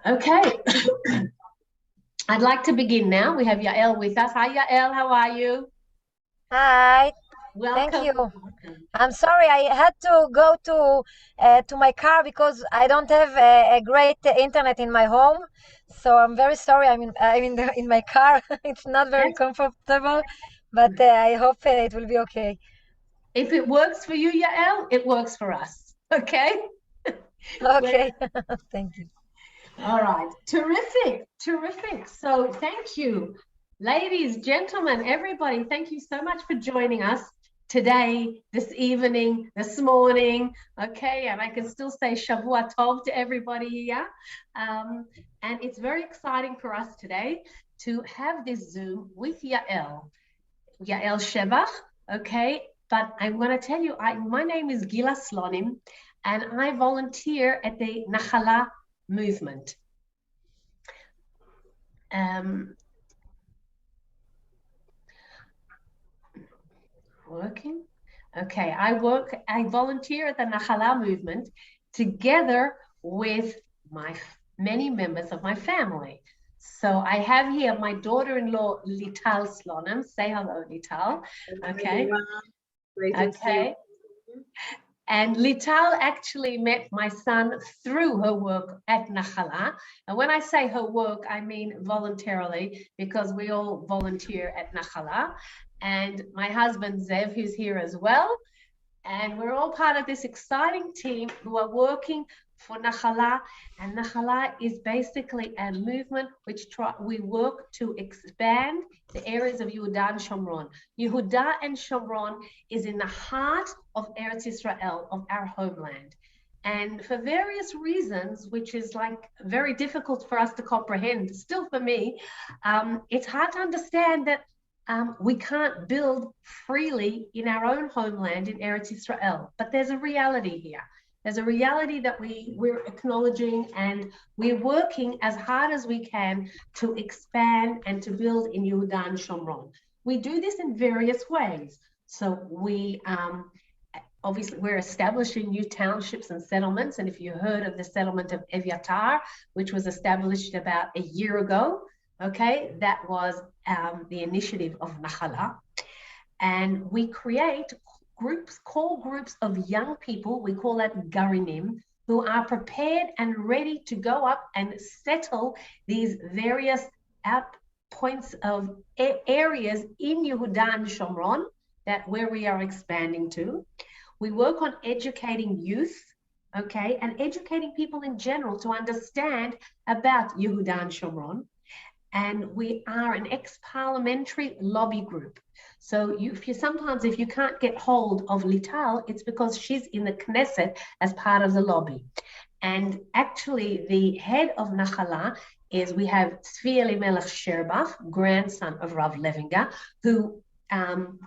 Okay, I'd like to begin now. We have Yael with us. Hi, Yael. How are you? Hi, thank Welcome. you. I'm sorry I had to go to my car because I don't have a great internet in my home. So I'm very sorry. In my car. It's not very Yes. comfortable, but I hope it will be okay. If it works for you, Yael, it works for us. Okay. We're, Okay, thank you. all right. Terrific. Terrific. So thank you, ladies, gentlemen, everybody. Thank you so much for joining us today, this evening, this morning. Okay. And I can still say Shavua Tov to everybody here. Um, and it's very exciting for us today to have this Zoom with Yael Shevach, okay? But I'm going to tell you, my name is Gila Slonim, and I volunteer at the Nachala Movement. Um, Working? Okay, I volunteer at the Nachala Movement together with my many members of my family. So I have here my daughter-in-law, Lital Slonim. Say hello, Lital. Okay. Great to see Okay. And Lital actually met my son through her work at Nachala. And when I say her work, I mean voluntarily, because we all volunteer at Nachala. And my husband, Zev, who's here as well. And we're all part of this exciting team who are working for Nachala. And Nachala is basically a movement which we work to expand the areas of Yehuda and Shomron. Yehuda and Shomron is in the heart of Eretz Israel, of our homeland. And for various reasons, which is like very difficult for us to comprehend, still for me, it's hard to understand that we can't build freely in our own homeland in Eretz Israel. But there's a reality here. There's a reality that we're acknowledging, and we're working as hard as we can to expand and to build in Yehuda and Shomron. We do this in various ways. So obviously we're establishing new townships and settlements. And if you heard of the settlement of Eviatar, which was established about a year ago, okay, that was the initiative of Nachala. And we create core groups of young people, we call that Garinim, who are prepared and ready to go up and settle these various points of areas in Yehuda and Shomron, that where we are expanding to. We work on educating youth, okay, and educating people in general to understand about Yehuda and Shomron. And we are an ex-parliamentary lobby group. So if you can't get hold of Lital, it's because she's in the Knesset as part of the lobby. And actually, the head of Nachala is, we have Tzvi Elimelech Sherbach, grandson of Rav Levinger, who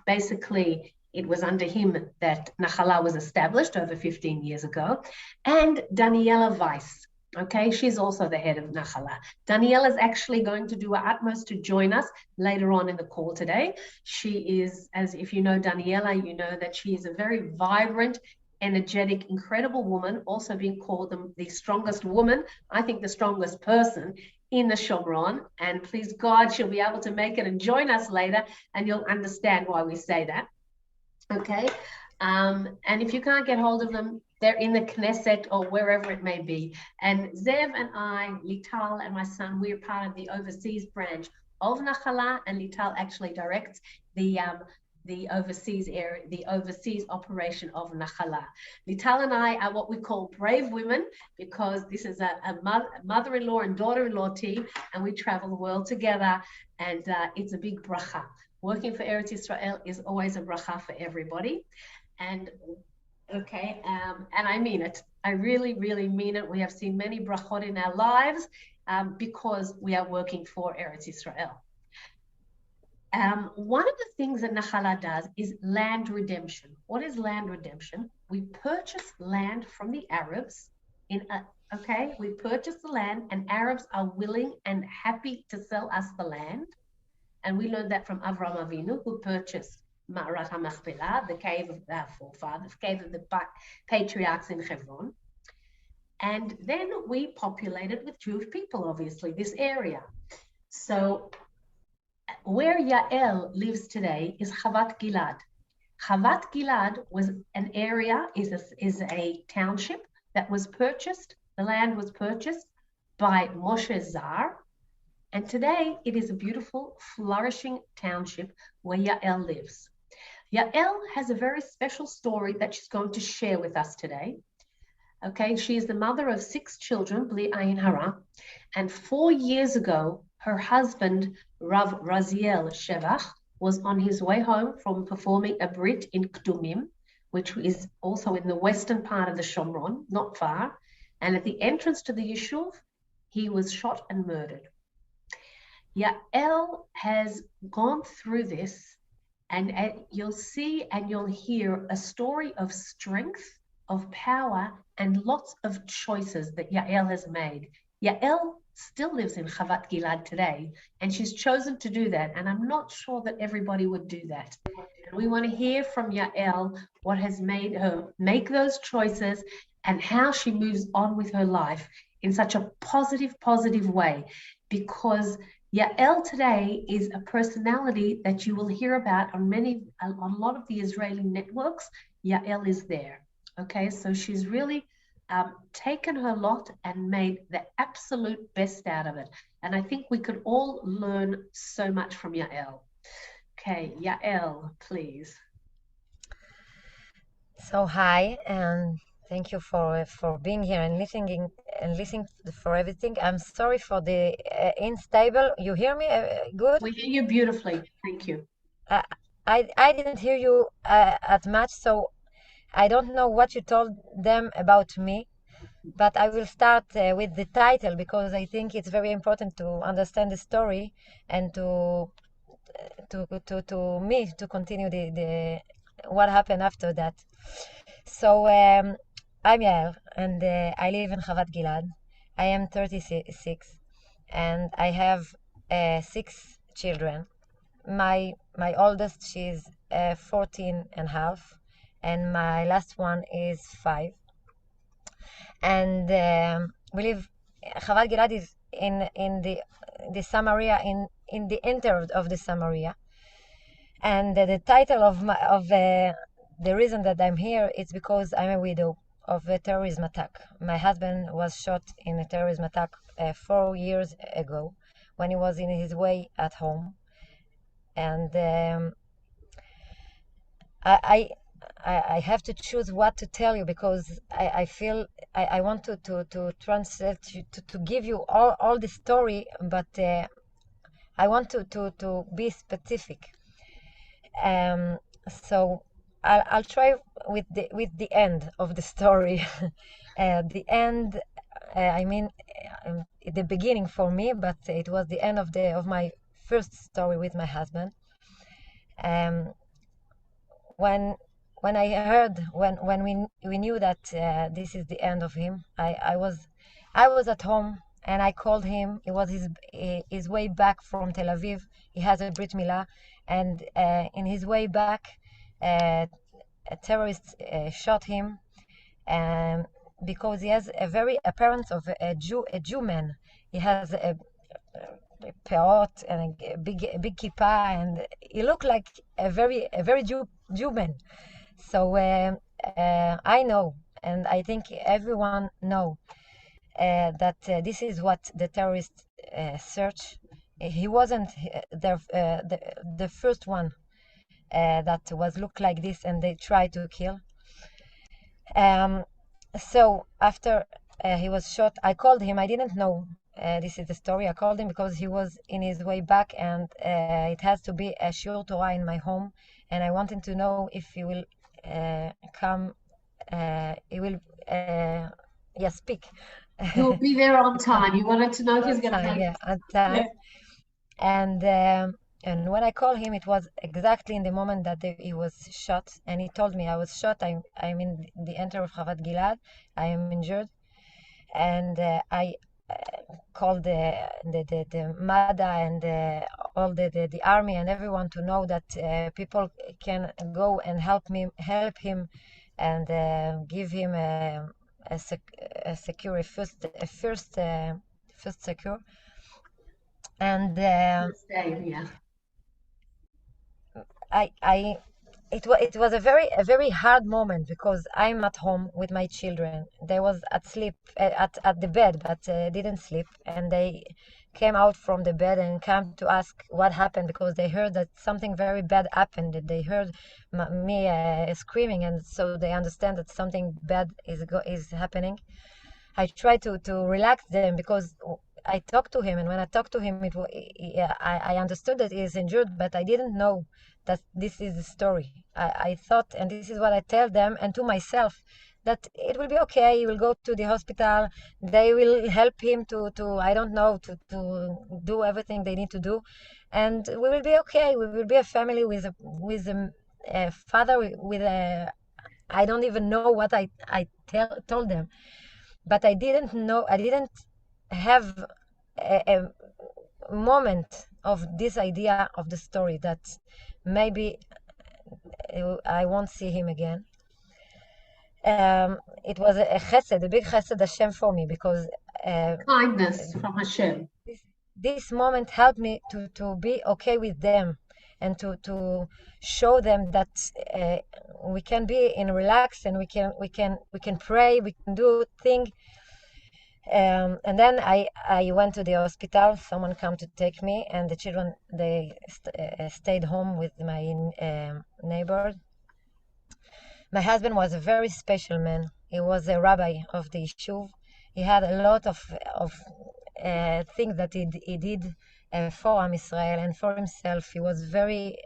basically, it was under him that Nachala was established over 15 years ago, and Daniela Weiss. Okay, she's also the head of Nachala. Daniela is actually going to do her utmost to join us later on in the call today. She is, as if you know Daniela, you know that she is a very vibrant, energetic, incredible woman, also being called the strongest woman, I think the strongest person in the Shomron. And please God, she'll be able to make it and join us later, and you'll understand why we say that. Okay. And if you can't get hold of them, they're in the Knesset or wherever it may be. And Zev and I, Lital and my son, we're part of the overseas branch of Nachala, and Lital actually directs the overseas area, the overseas operation of Nachala. Lital and I are what we call brave women, because this is a mother-in-law and daughter-in-law team, and we travel the world together, and it's a big bracha. Working for Eretz Israel is always a bracha for everybody. And okay, and I mean it. I really, really mean it. We have seen many brachot in our lives because we are working for Eretz Israel. One of the things that Nachala does is land redemption. What is land redemption? We purchase land from the Arabs we purchase the land, and Arabs are willing and happy to sell us the land. And we learned that from Avram Avinu, who purchased Ma'arat HaMachpelah, the cave of the forefathers, cave of the patriarchs in Hebron. And then we populated with Jewish people, obviously, this area. So where Yael lives today is Chavat Gilad. Chavat Gilad was an area, is a township that was purchased. The land was purchased by Moshe Zar. And today it is a beautiful, flourishing township where Yael lives. Yael has a very special story that she's going to share with us today. Okay, she is the mother of 6 children, Bli Ayin Hara, and 4 years ago, her husband, Rav Yael Shevach, was on his way home from performing a Brit in Kdumim, which is also in the western part of the Shomron, not far, and at the entrance to the Yishuv, he was shot and murdered. Yael has gone through this, and you'll see and you'll hear a story of strength, of power, and lots of choices that Yael has made. Yael still lives in Chavat Gilad today, and she's chosen to do that. And I'm not sure that everybody would do that. And we want to hear from Yael what has made her make those choices and how she moves on with her life in such a positive way. Because Yael today is a personality that you will hear about on a lot of the Israeli networks. Yael is there. Okay, so she's really taken her lot and made the absolute best out of it. And I think we could all learn so much from Yael. Okay, Yael, please. So hi, and thank you for being here and listening for everything. I'm sorry for the unstable. You hear me good? We hear you beautifully. Thank you. I didn't hear you at much, so I don't know what you told them about me, but I will start with the title because I think it's very important to understand the story and to me to continue the what happened after that. So I'm Yael, and I live in Chavat Gilad. I am 36, and I have 6 children. My oldest, she's 14 and a half, and my last one is 5. And we live. Chavat Gilad is in the Samaria, in the enter of the Samaria. And the title of the reason that I'm here is because I'm a widow of a terrorism attack. My husband was shot in a terrorism attack 4 years ago when he was in his way at home. And I have to choose what to tell you because I feel I want to translate to give you all the story, but I want to be specific. So I'll try with the end of the story. The end, I mean, the beginning for me, but it was the end of my first story with my husband. When I heard when we knew that this is the end of him, I was at home and I called him. It was his way back from Tel Aviv. He has a Brit Milah, and in his way back, a terrorist shot him, because he has a very appearance of a Jew man. He has a peot and a big kippah, and he looked like a very Jew man. So I know, and I think everyone know that this is what the terrorists search. He wasn't the first one that was looked like this, and they tried to kill. So after he was shot, I called him. I didn't know this is the story. I called him because he was in his way back, and it has to be a shiur Torah in my home, and I wanted to know if he will come. He will speak. He will be there on time. You wanted to know if he's going to come. Yeah, on time. Yeah. And when I called him, it was exactly in the moment that he was shot, and he told me I was shot. I'm in the enter of Chavat Gilad. I am injured, and I called the MADA and all the army and everyone to know that people can go and help him and give him secure, first secure, and Yeah. I it was a very hard moment because I'm at home with my children. They was at sleep at the bed, but didn't sleep, and they came out from the bed and came to ask what happened because they heard that something very bad happened. That they heard me screaming, and so they understand that something bad is happening. I try to relax them because I talked to him, and when I talked to him, I understood that he is injured, but I didn't know that this is the story. I thought, and this is what I tell them and to myself, that it will be okay. He will go to the hospital. They will help him to I don't know, to do everything they need to do, and we will be okay. We will be a family a father with a. I don't even know what I told them, but I didn't know. I didn't have a moment of this idea of the story that maybe I won't see him again. It was a chesed, a big chesed Hashem for me, because Kindness from Hashem. this moment helped me to be okay with them and to show them that we can be in relax, and we can pray, we can do things. And then I went to the hospital. Someone came to take me, and the children, they stayed home with my neighbor. My husband was a very special man. He was a rabbi of the yeshuv. He had a lot of things that he did for Am Israel and for himself. He was very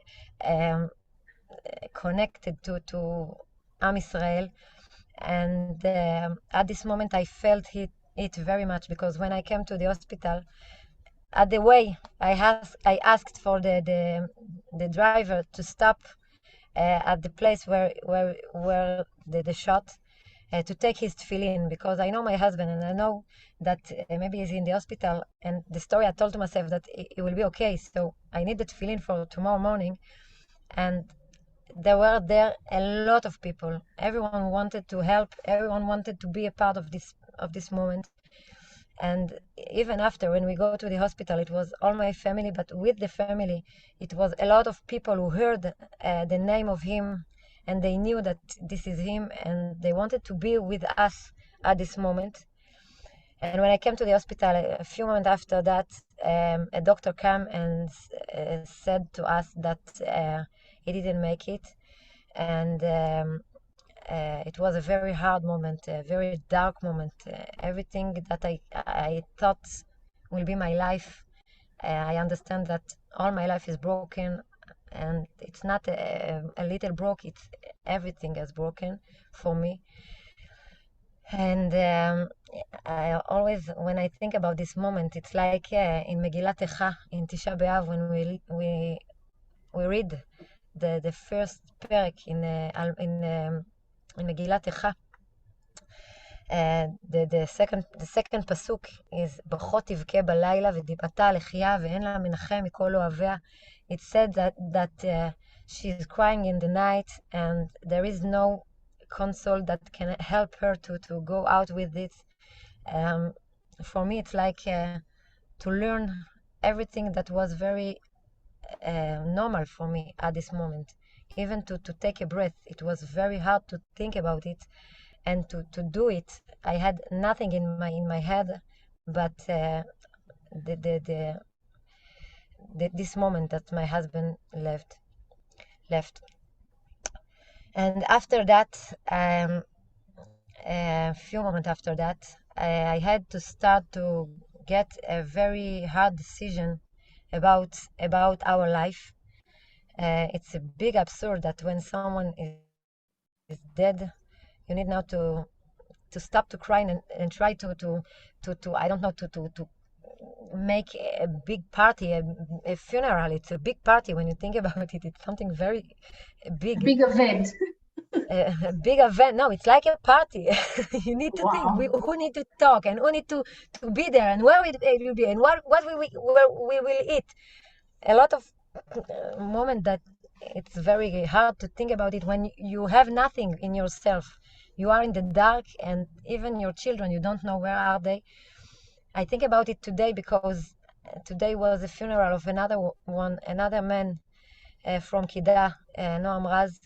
connected to Am Israel. And at this moment, I felt it very much, because when I came to the hospital, at the way, I asked for the driver to stop at the place where the shot, to take his tefillin, because I know my husband, and I know that maybe he's in the hospital, and the story I told to myself that it will be okay. So I need the tefillin for tomorrow morning, and there were there a lot of people. Everyone wanted to help. Everyone wanted to be a part of this moment. And even after, when we go to the hospital, it was all my family, but with the family, it was a lot of people who heard the name of him, and they knew that this is him, and they wanted to be with us at this moment. And when I came to the hospital, a few moments after that, a doctor came and said to us that he didn't make it. And it was a very hard moment, a very dark moment. Everything that I thought will be my life, I understand that all my life is broken, and it's not a little broke, it's everything is broken for me. And I always, when I think about this moment, it's like in Megillat Echa, in Tisha B'Av, when we read the first perek in Megillat Echa. The second pasuk is ברכות תבכה בלילה ודיבתה לחייה ואין לה מנחם מכל אוהביה. It said that she's crying in the night, and there is no console that can help her to go out with it. For me, it's like to learn everything that was very normal for me at this moment. Even to take a breath, it was very hard to think about it and to do it. I had nothing in my head but this moment that my husband left. And after that, a few moments after that, I had to start to get a very hard decision about our life. It's a big absurd that when someone is dead, you need now to stop to crying and try to I don't know, to make a big party, a funeral. It's a big party when you think about it. It's something very big. A big event. A big event. No, it's like a party. You need to think who need to talk, and who need to be there, and where it will be, and what we will eat. A lot of moment that it's very hard to think about it when you have nothing in yourself. you are in the dark, and even your children, you don't know where are they. I think about it today because today was the funeral of another man from Kida, Noam Raz,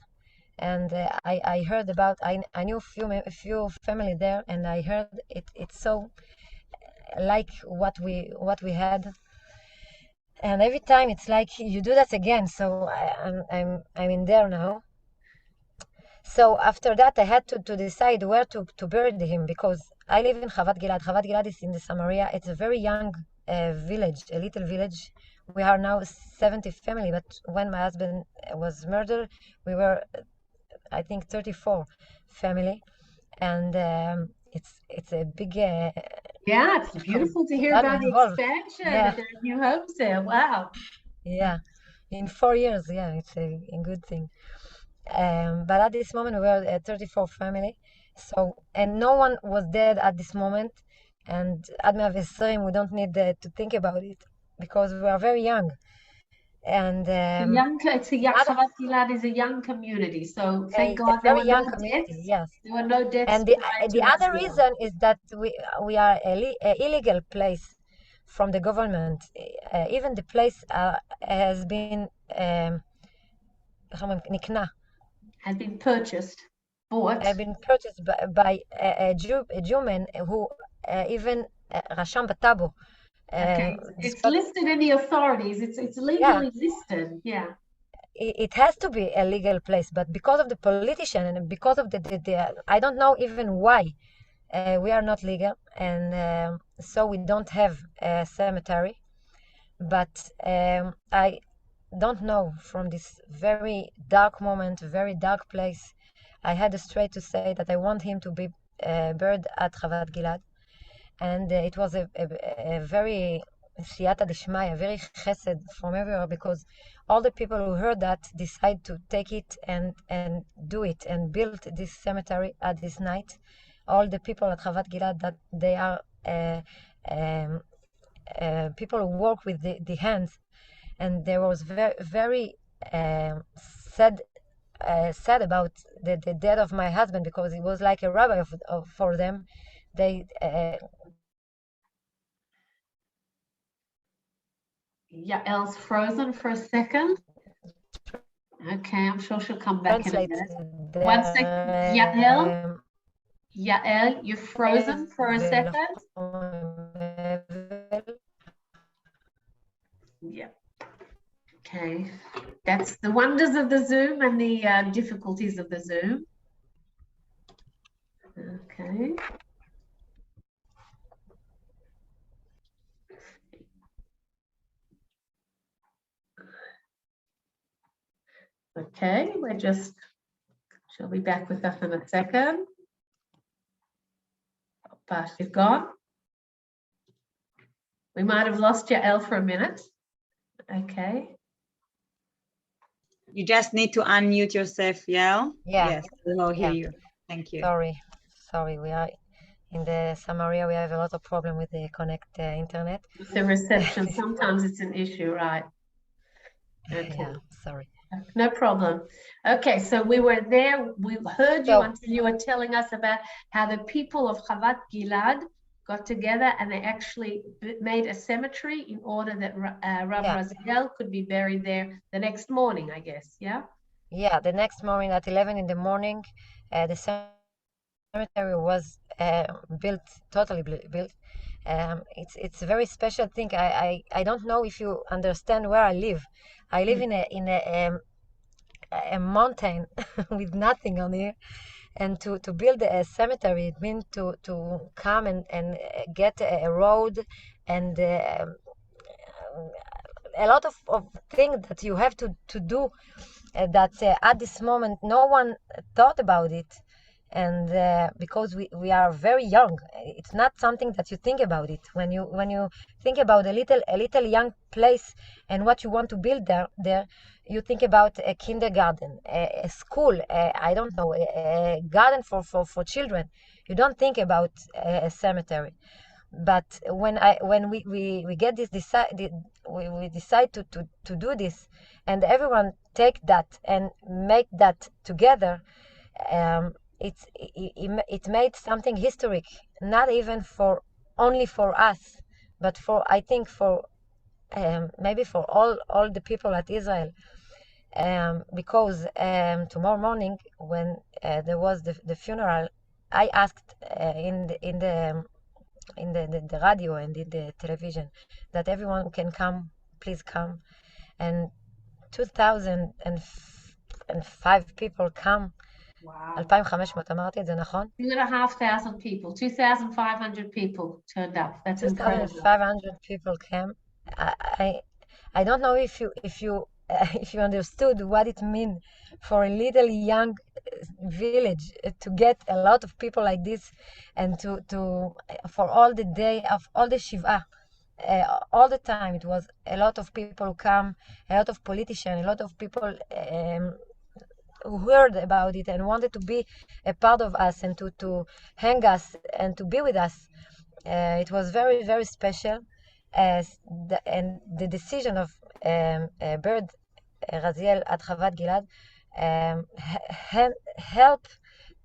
and I heard about. I knew a few family there, and I heard it's so like what we had, and every time it's like you do that again. So I'm in there now. So after that, I had to decide where to bury him because I live in Chavat Gilad. Chavat Gilad is in the Samaria. It's a very young village, a little village. We are now 70 family, but when my husband was murdered, we were, I think, 34 family, and it's a big. Yeah, it's beautiful to hear about the expansion and the new homes there. Wow. Yeah, in 4 years, yeah, it's a good thing. But at this moment, we were a 34 family. So, and no one was dead at this moment. And at 120, we don't need to think about it because we are very young. And Chavat Gilad is a young community. So thank God there were no deaths. Yes. There were no deaths. And the other reason is that we are an illegal place from the government. Even the place has been nikna. Has been purchased, bought. Have been purchased by a Jew man who even Rasham Batabo. Okay, it's listed in the authorities. It's legally listed. Yeah. It has to be a legal place, but because of the politician and because of the I don't know even why we are not legal, and so we don't have a cemetery. But I don't know, from this very dark moment, very dark place, I had the straight to say that I want him to be buried at Chavat Gilad. And it was a very siyata dishmaya, very chesed from everywhere, because all the people who heard that decide to take it and do it and build this cemetery at this night. All the people at Chavat Gilad, that they are people who work with the hands, and there was very sad about the death of my husband, because he was like a rabbi for them. They Yael's frozen for a second. Okay, I'm sure she'll come back in a minute. 1 second, Yael, you're frozen for a second. Yeah. Okay, that's the wonders of the Zoom and the difficulties of the Zoom. Okay. Okay, she'll be back with us in a second. But she's gone. We might have lost Yael for a minute. Okay. You just need to unmute yourself, Yael. Yeah. Yes, we'll hear you. Thank you. Sorry, we are in the Samaria. We have a lot of problem with the internet. The reception, sometimes it's an issue, right? Okay. Yeah, sorry. No problem. Okay, so we were there. We heard you until you were telling us about how the people of Chavat Gilad got together and they actually made a cemetery in order that Rav Raziel could be buried there the next morning, I guess. Yeah. Yeah, the next morning at 11 in the morning, the cemetery was totally built. It's a very special thing. I don't know if you understand where I live. I live in a mountain with nothing on here, and to build a cemetery, it means to come and get a road and a lot of things that you have to do. That at this moment no one thought about it. And because we are very young, it's not something that you think about it. When you think about a little young place and what you want to build there, you think about a kindergarten, a school, I don't know, a garden for children. You don't think about a cemetery. But when we get this we decide to do this, and everyone take that and make that together. it made something historic, not even for only for us, but for, I think, for maybe for all the people at Israel, because tomorrow morning when there was the funeral, I asked in the radio and in the television that everyone can come, please come, and 2,005 people come. Wow. 2,500, אמרתי את זה נכון? 2,500 people, 2,500 people turned up. That's incredible. 2,500 people came. I don't know if you understood what it means for a little young village to get a lot of people like this, and to for all the day of all the Shiva, all the time it was a lot of people who come, a lot of politicians, a lot of people who heard about it and wanted to be a part of us and to hang us and to be with us. It was very, very special. And the decision of Bird Raziel at Chavat Gilad helped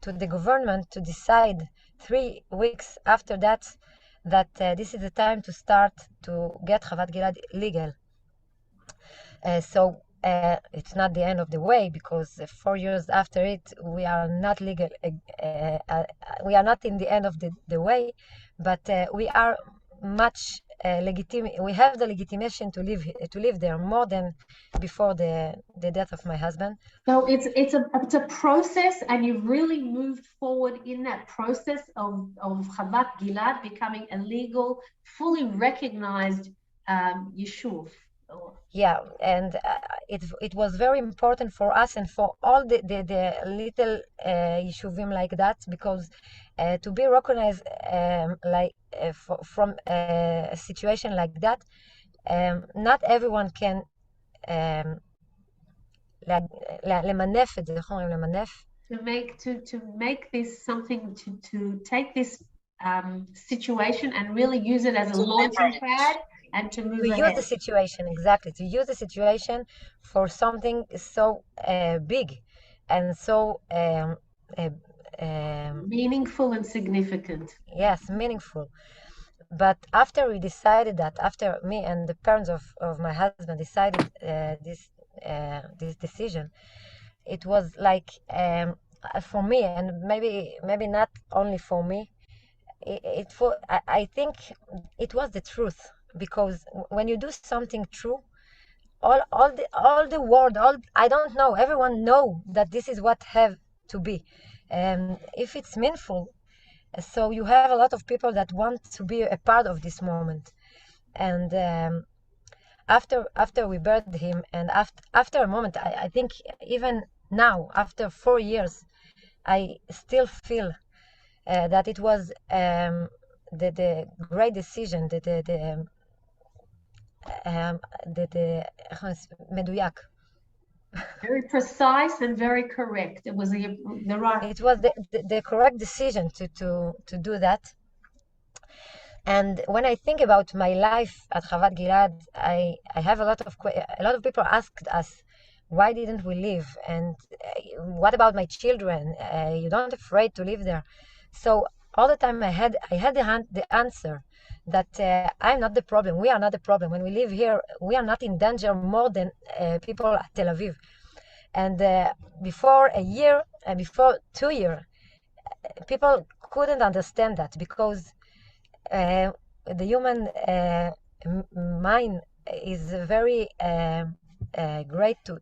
to the government to decide 3 weeks after that this is the time to start to get Chavat Gilad legal. So it's not the end of the way, because 4 years after it, we are not legal. We are not in the end of the way, but we are much legitimate. We have the legitimation to live there more than before the death of my husband. So it's a process, and you've really moved forward in that process of Chavat Gilad becoming a legal, fully recognized yishuv. Yeah, and it was very important for us and for all the little yeshuvim like that, because to be recognized from a situation like that, not everyone can למנף את זה, איך אומרים למנף? To make this something, to take this situation and really use it as a launching pad and to move ahead. Use the situation, exactly, to use the situation for something so big and so meaningful and significant. Yes, meaningful. But after we decided that, after me and the parents of my husband decided this decision, it was like for me, and maybe not only for me, I think it was the truth, because when you do something true, all the world, I don't know, everyone know that this is what have to be. If it's meaningful, so you have a lot of people that want to be a part of this moment. And after we buried him, and after a moment, I think even now, after 4 years, I still feel that it was the great decision, the מדויק. Very precise and very correct. It was the right. It was the correct decision to do that. And when I think about my life at Chavat Gilad, I have a lot of people asked us, why didn't we leave? And what about my children? You don't afraid to live there? So all the time I had the answer that I'm not the problem. We are not the problem. When we live here, we are not in danger more than people at Tel Aviv. And before a year, before 2 years, people couldn't understand that, because the human mind is very great to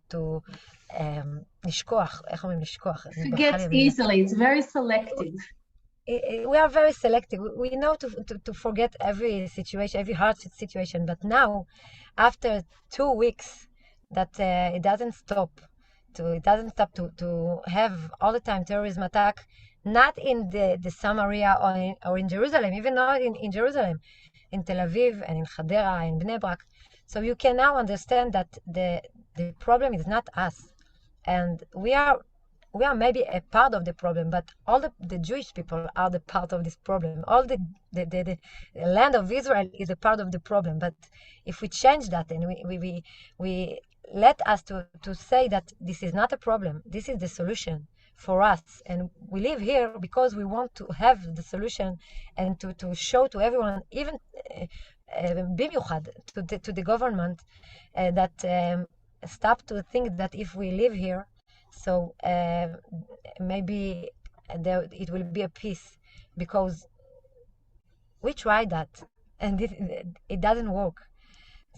לשכוח. איך אומרים לשכוח? Forgets easily. It's very selective. We are very selective. We know to forget every situation, every hard situation. But now, after 2 weeks, that it doesn't stop to have all the time terrorism attack, not in the Samaria or in Jerusalem, even not in Jerusalem, in Tel Aviv and in Hadera and Bnei Brak. So you can now understand that the problem is not us, and we are maybe a part of the problem, but all the Jewish people are the part of this problem. All the land of Israel is a part of the problem. But if we change that and we let us to say that this is not a problem, this is the solution for us. And we live here because we want to have the solution and to show to everyone, even bimiuchad, to the government, that stop to think that if we live here, so maybe it will be a peace, because we tried that and it doesn't work.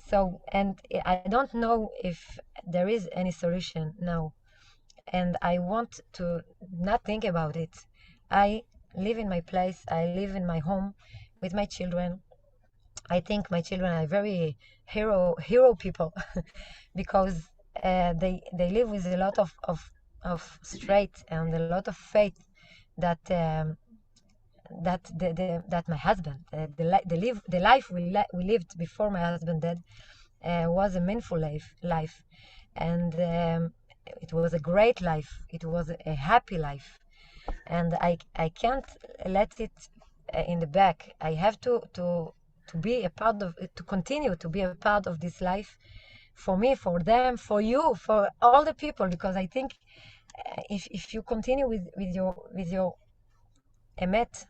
So, and I don't know if there is any solution now, and I want to not think about it. I live in my place, I live in my home with my children. I think my children are very hero people because they live with a lot of strength and a lot of faith that that my husband the life we lived before my husband died was a meaningful life, and it was a great life. It was a happy life, and I can't let it in the back. I have to be a part of it, to continue to be a part of this life, for me, for them, for you, for all the people, because I think if you continue with your emet,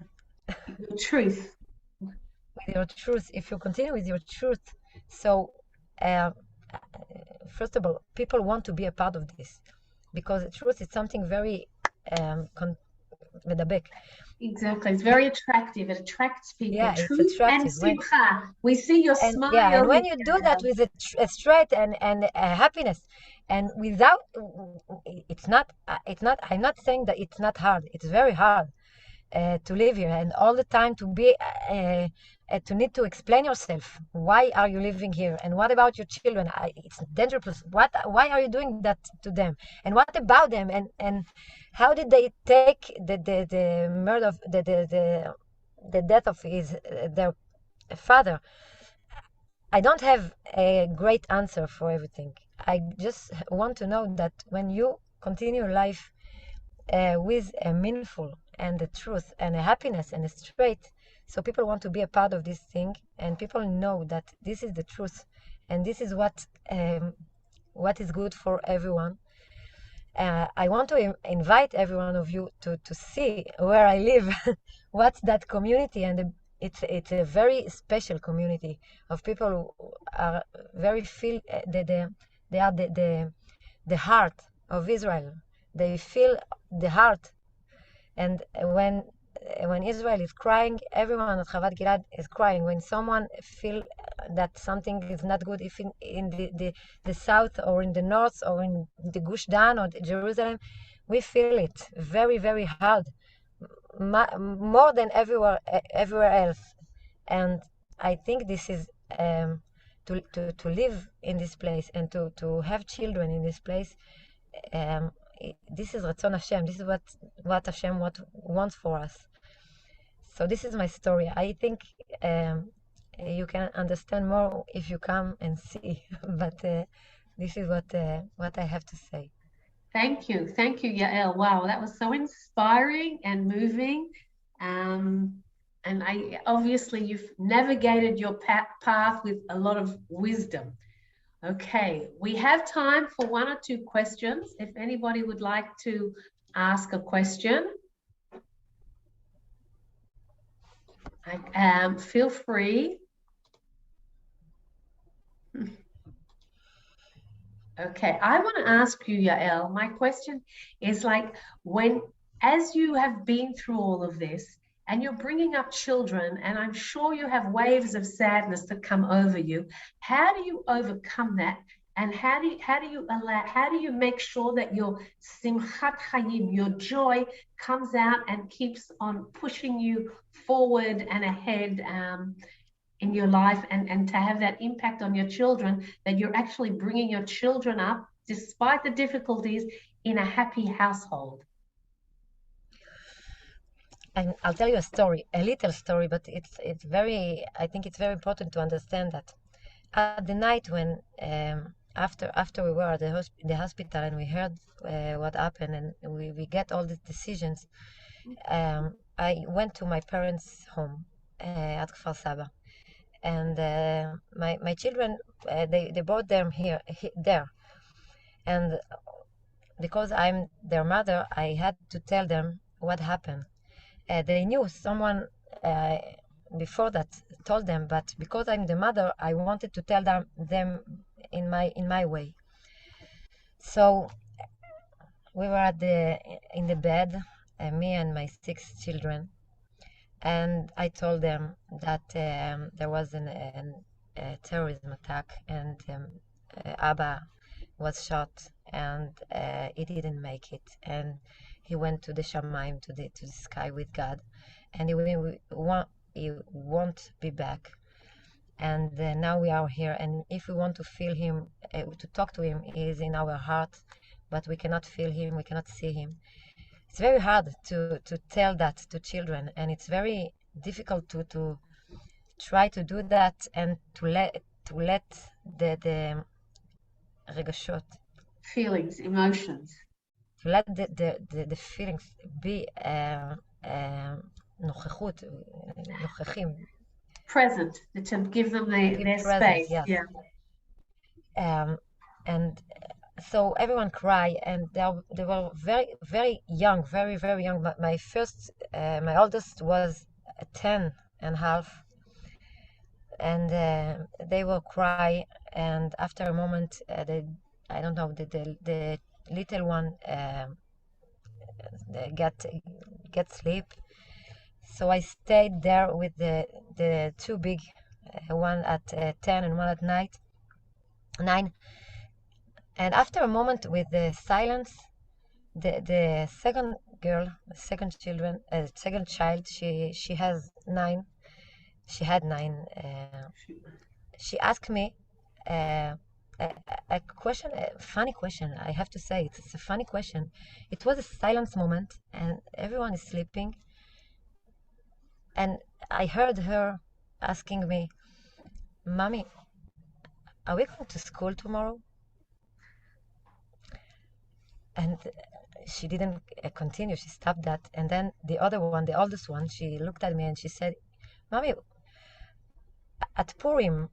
truth, with your truth, if you continue with your truth, so first of all, people want to be a part of this, because the truth is something very medabek. Exactly, it's very attractive. It attracts people. Yeah, Truth it's attractive. and simcha. We see your smile. Yeah, and when you do that with a strength and happiness, and without, it's not. I'm not saying that it's not hard. It's very hard to live here, and all the time to be to need to explain yourself. Why are you living here? And what about your children? It's dangerous. Why are you doing that to them? And what about them? And how did they take the murder of the death of their father? I don't have a great answer for everything. I just want to know that when you continue life with a meaningful and the truth and a happiness and a straight, so people want to be a part of this thing, and people know that this is the truth, and this is what is good for everyone. I want to invite every one of you to see where I live. What's that community? And it's a very special community of people who are very feel they are the heart of Israel. They feel the heart, and when Israel is crying, everyone at Chavat Gilad is crying. When someone feel that something is not good, if in the south or in the north or in the Gush Dan or Jerusalem, we feel it very, very hard, more than everywhere else. And I think this is to live in this place and to have children in this place. This is Ratzon Hashem. This is what Hashem wants for us. So this is my story. I think you can understand more if you come and see. But this is what I have to say. Thank you, Yael. Wow, that was so inspiring and moving. And obviously you've navigated your path with a lot of wisdom. Okay, we have time for one or two questions. If anybody would like to ask a question, feel free. Okay, I want to ask you, Yael, my question is like, as you have been through all of this and you're bringing up children, and I'm sure you have waves of sadness that come over you, how do you overcome that? And how do you make sure that your simchat chayim, your joy, comes out and keeps on pushing you forward and ahead in your life, and to have that impact on your children, that you're actually bringing your children up despite the difficulties in a happy household? And I'll tell you a story, a little story, but it's very, I think it's very important to understand that at the night when after we were at the hospital and we heard what happened, and we get all these decisions, I went to my parents' home at Kfar Saba, and my children, they brought them there, and because I'm their mother, I had to tell them what happened. They knew someone before that told them, but because I'm the mother, I wanted to tell them in my way. So we were in the bed, me and my 6 children, and I told them that there was a terrorism attack, and Abba was shot, and he didn't make it, and he went to the Shamaim, to the sky with God, and he won't be back. And now we are here, and if we want to feel him, to talk to him, he is in our heart, but we cannot feel him, we cannot see him. It's very hard to tell that to children, and it's very difficult to try to do that and to let the regashot, feelings, emotions, to let the feelings be נוכחים, present, to give them their present, space. yes. Yeah. And so everyone cried, and they were very, very young, very, very young. My oldest was 10 and a half, and they will cry. And after a moment, I don't know, the little one get sleep. So I stayed there with the 2 big, one at 10 and one at 9. And after a moment with the silence, the second girl, the second child, she has 9. She had 9. She asked me a question, a funny question. I have to say, it's a funny question. It was a silence moment, and everyone is sleeping. And I heard her asking me, "Mommy, are we going to school tomorrow?" And she didn't continue. She stopped that. And then the other one, the oldest one, she looked at me and she said, "Mommy, at Purim,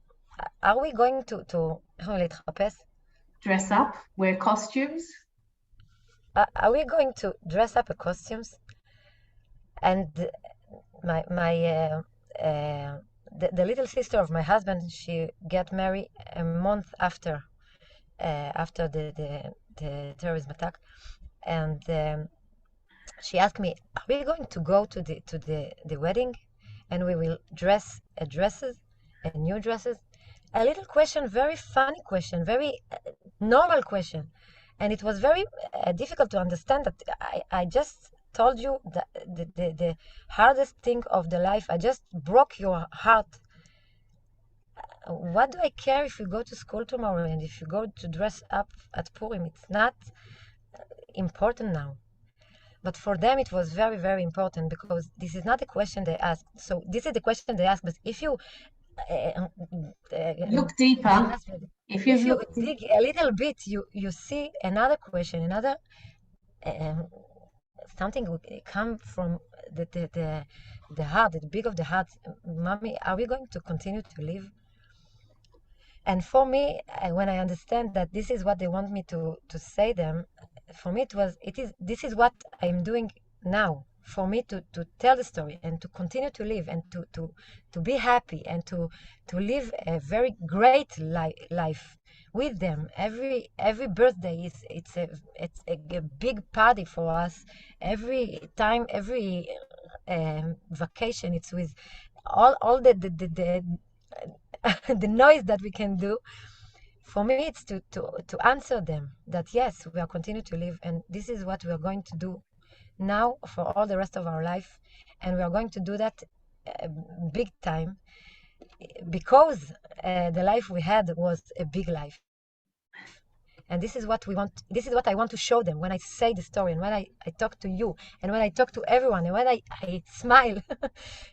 are we going to Dress up, wear costumes? Are we going to dress up in costumes?" And the little sister of my husband, she got married a month after the terrorism attack, and she asked me, "Are we going to go to the wedding, and we will dress dresses and new dresses?" A little question, very funny question, very normal question, and it was very difficult to understand that I just told you the hardest thing of the life. I just broke your heart. What do I care if you go to school tomorrow and if you go to dress up at Purim? It's not important now. But for them, it was very, very important, because this is not a question they asked. So this is the question they asked. But if you look deeper, if you dig a little bit, you see another question, another something will come from the heart, the big of the heart. "Mommy, are we going to continue to live?" And for me, when I understand that this is what they want me to say them, for me this is what I'm doing now. For me to tell the story and to continue to live and to be happy and to live a very great life with them. Every birthday it's a big party for us. Every time, every vacation, it's with all the the noise that we can do. For me, it's to answer them that yes, we are continue to live, and this is what we are going to do now for all the rest of our life, and we are going to do that big time, because the life we had was a big life. And this is what we want. This is what I want to show them when I say the story, and when I talk to you, and when I talk to everyone, and when I smile.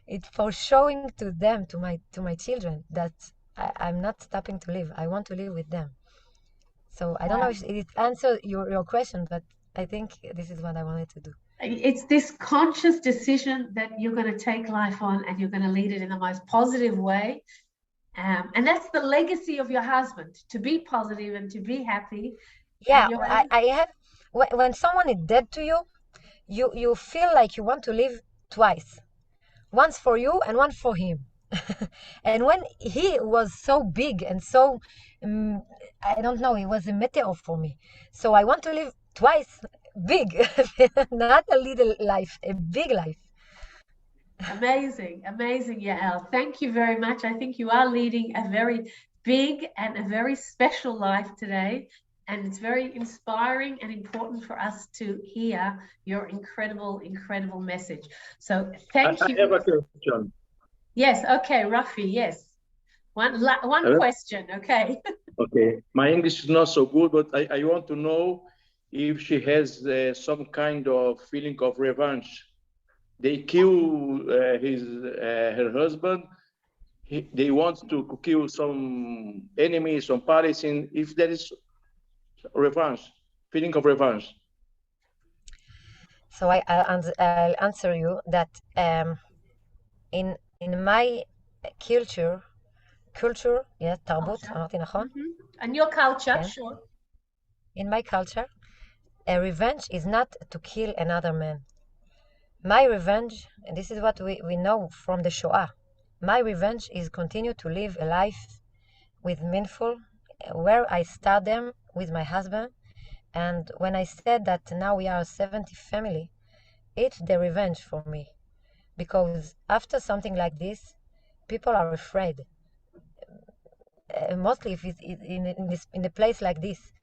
It's for showing to them, to my children, that I'm not stopping to live. I want to live with them. So I don't know if it answers your question, but I think this is what I wanted to do. It's this conscious decision that you're going to take life on, and you're going to lead it in the most positive way. And that's the legacy of your husband, to be positive and to be happy. Yeah, when someone is dead to you, you feel like you want to live twice, once for you and one for him. And when he was so big and so, I don't know, he was a meteor for me. So I want to live twice big, not a little life, a big life. Amazing, amazing, Yael. Thank you very much. I think you are leading a very big and a very special life today. And it's very inspiring and important for us to hear your incredible, incredible message. So thank you. I have a question. Yes, okay, Rafi, yes. One question, okay. Okay, my English is not so good, but I want to know if she has some kind of feeling of revenge. They kill her husband. They want to kill some enemies, some parties. If there is revenge, feeling of revenge. So I'll answer you that in my culture, yeah, תרבות, אמרתי נכון? And your culture, sure. In my culture, a revenge is not to kill another man. My revenge, and this is what we know from the Shoah, my revenge is continue to live a life with meaningful, where I start them with my husband. And when I said that now we are a 70 family, it's the revenge for me. Because after something like this, people are afraid. Mostly if it's in a place like this.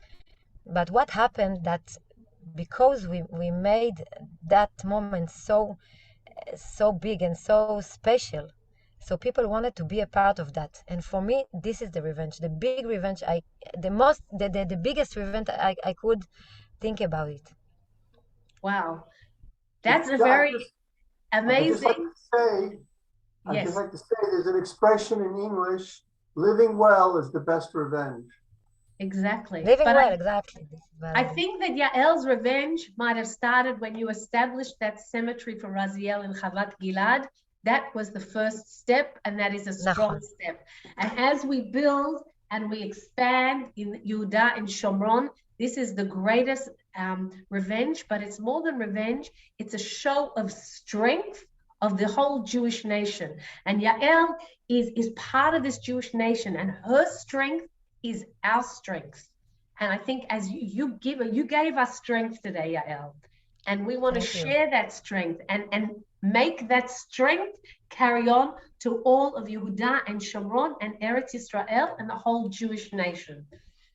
But what happened that because we made that moment so big and so special, so people wanted to be a part of that. And for me, this is the revenge, the big revenge. The biggest revenge I could think about it. Wow, that's a very amazing. I'd just like to say there's an expression in English, living well is the best revenge. Exactly. Living well, exactly. I think that Yael's revenge might have started when you established that cemetery for Raziel in Chavat Gilad. That was the first step, and that is a strong step. And as we build and we expand in Yehuda and Shomron, this is the greatest revenge, but it's more than revenge. It's a show of strength of the whole Jewish nation. And Yael is part of this Jewish nation, and her strength is our strength. And I think as you gave us strength today, Yael, and we want to share that strength and make that strength carry on to all of Yehuda and Shomron and Eretz Yisrael and the whole Jewish nation.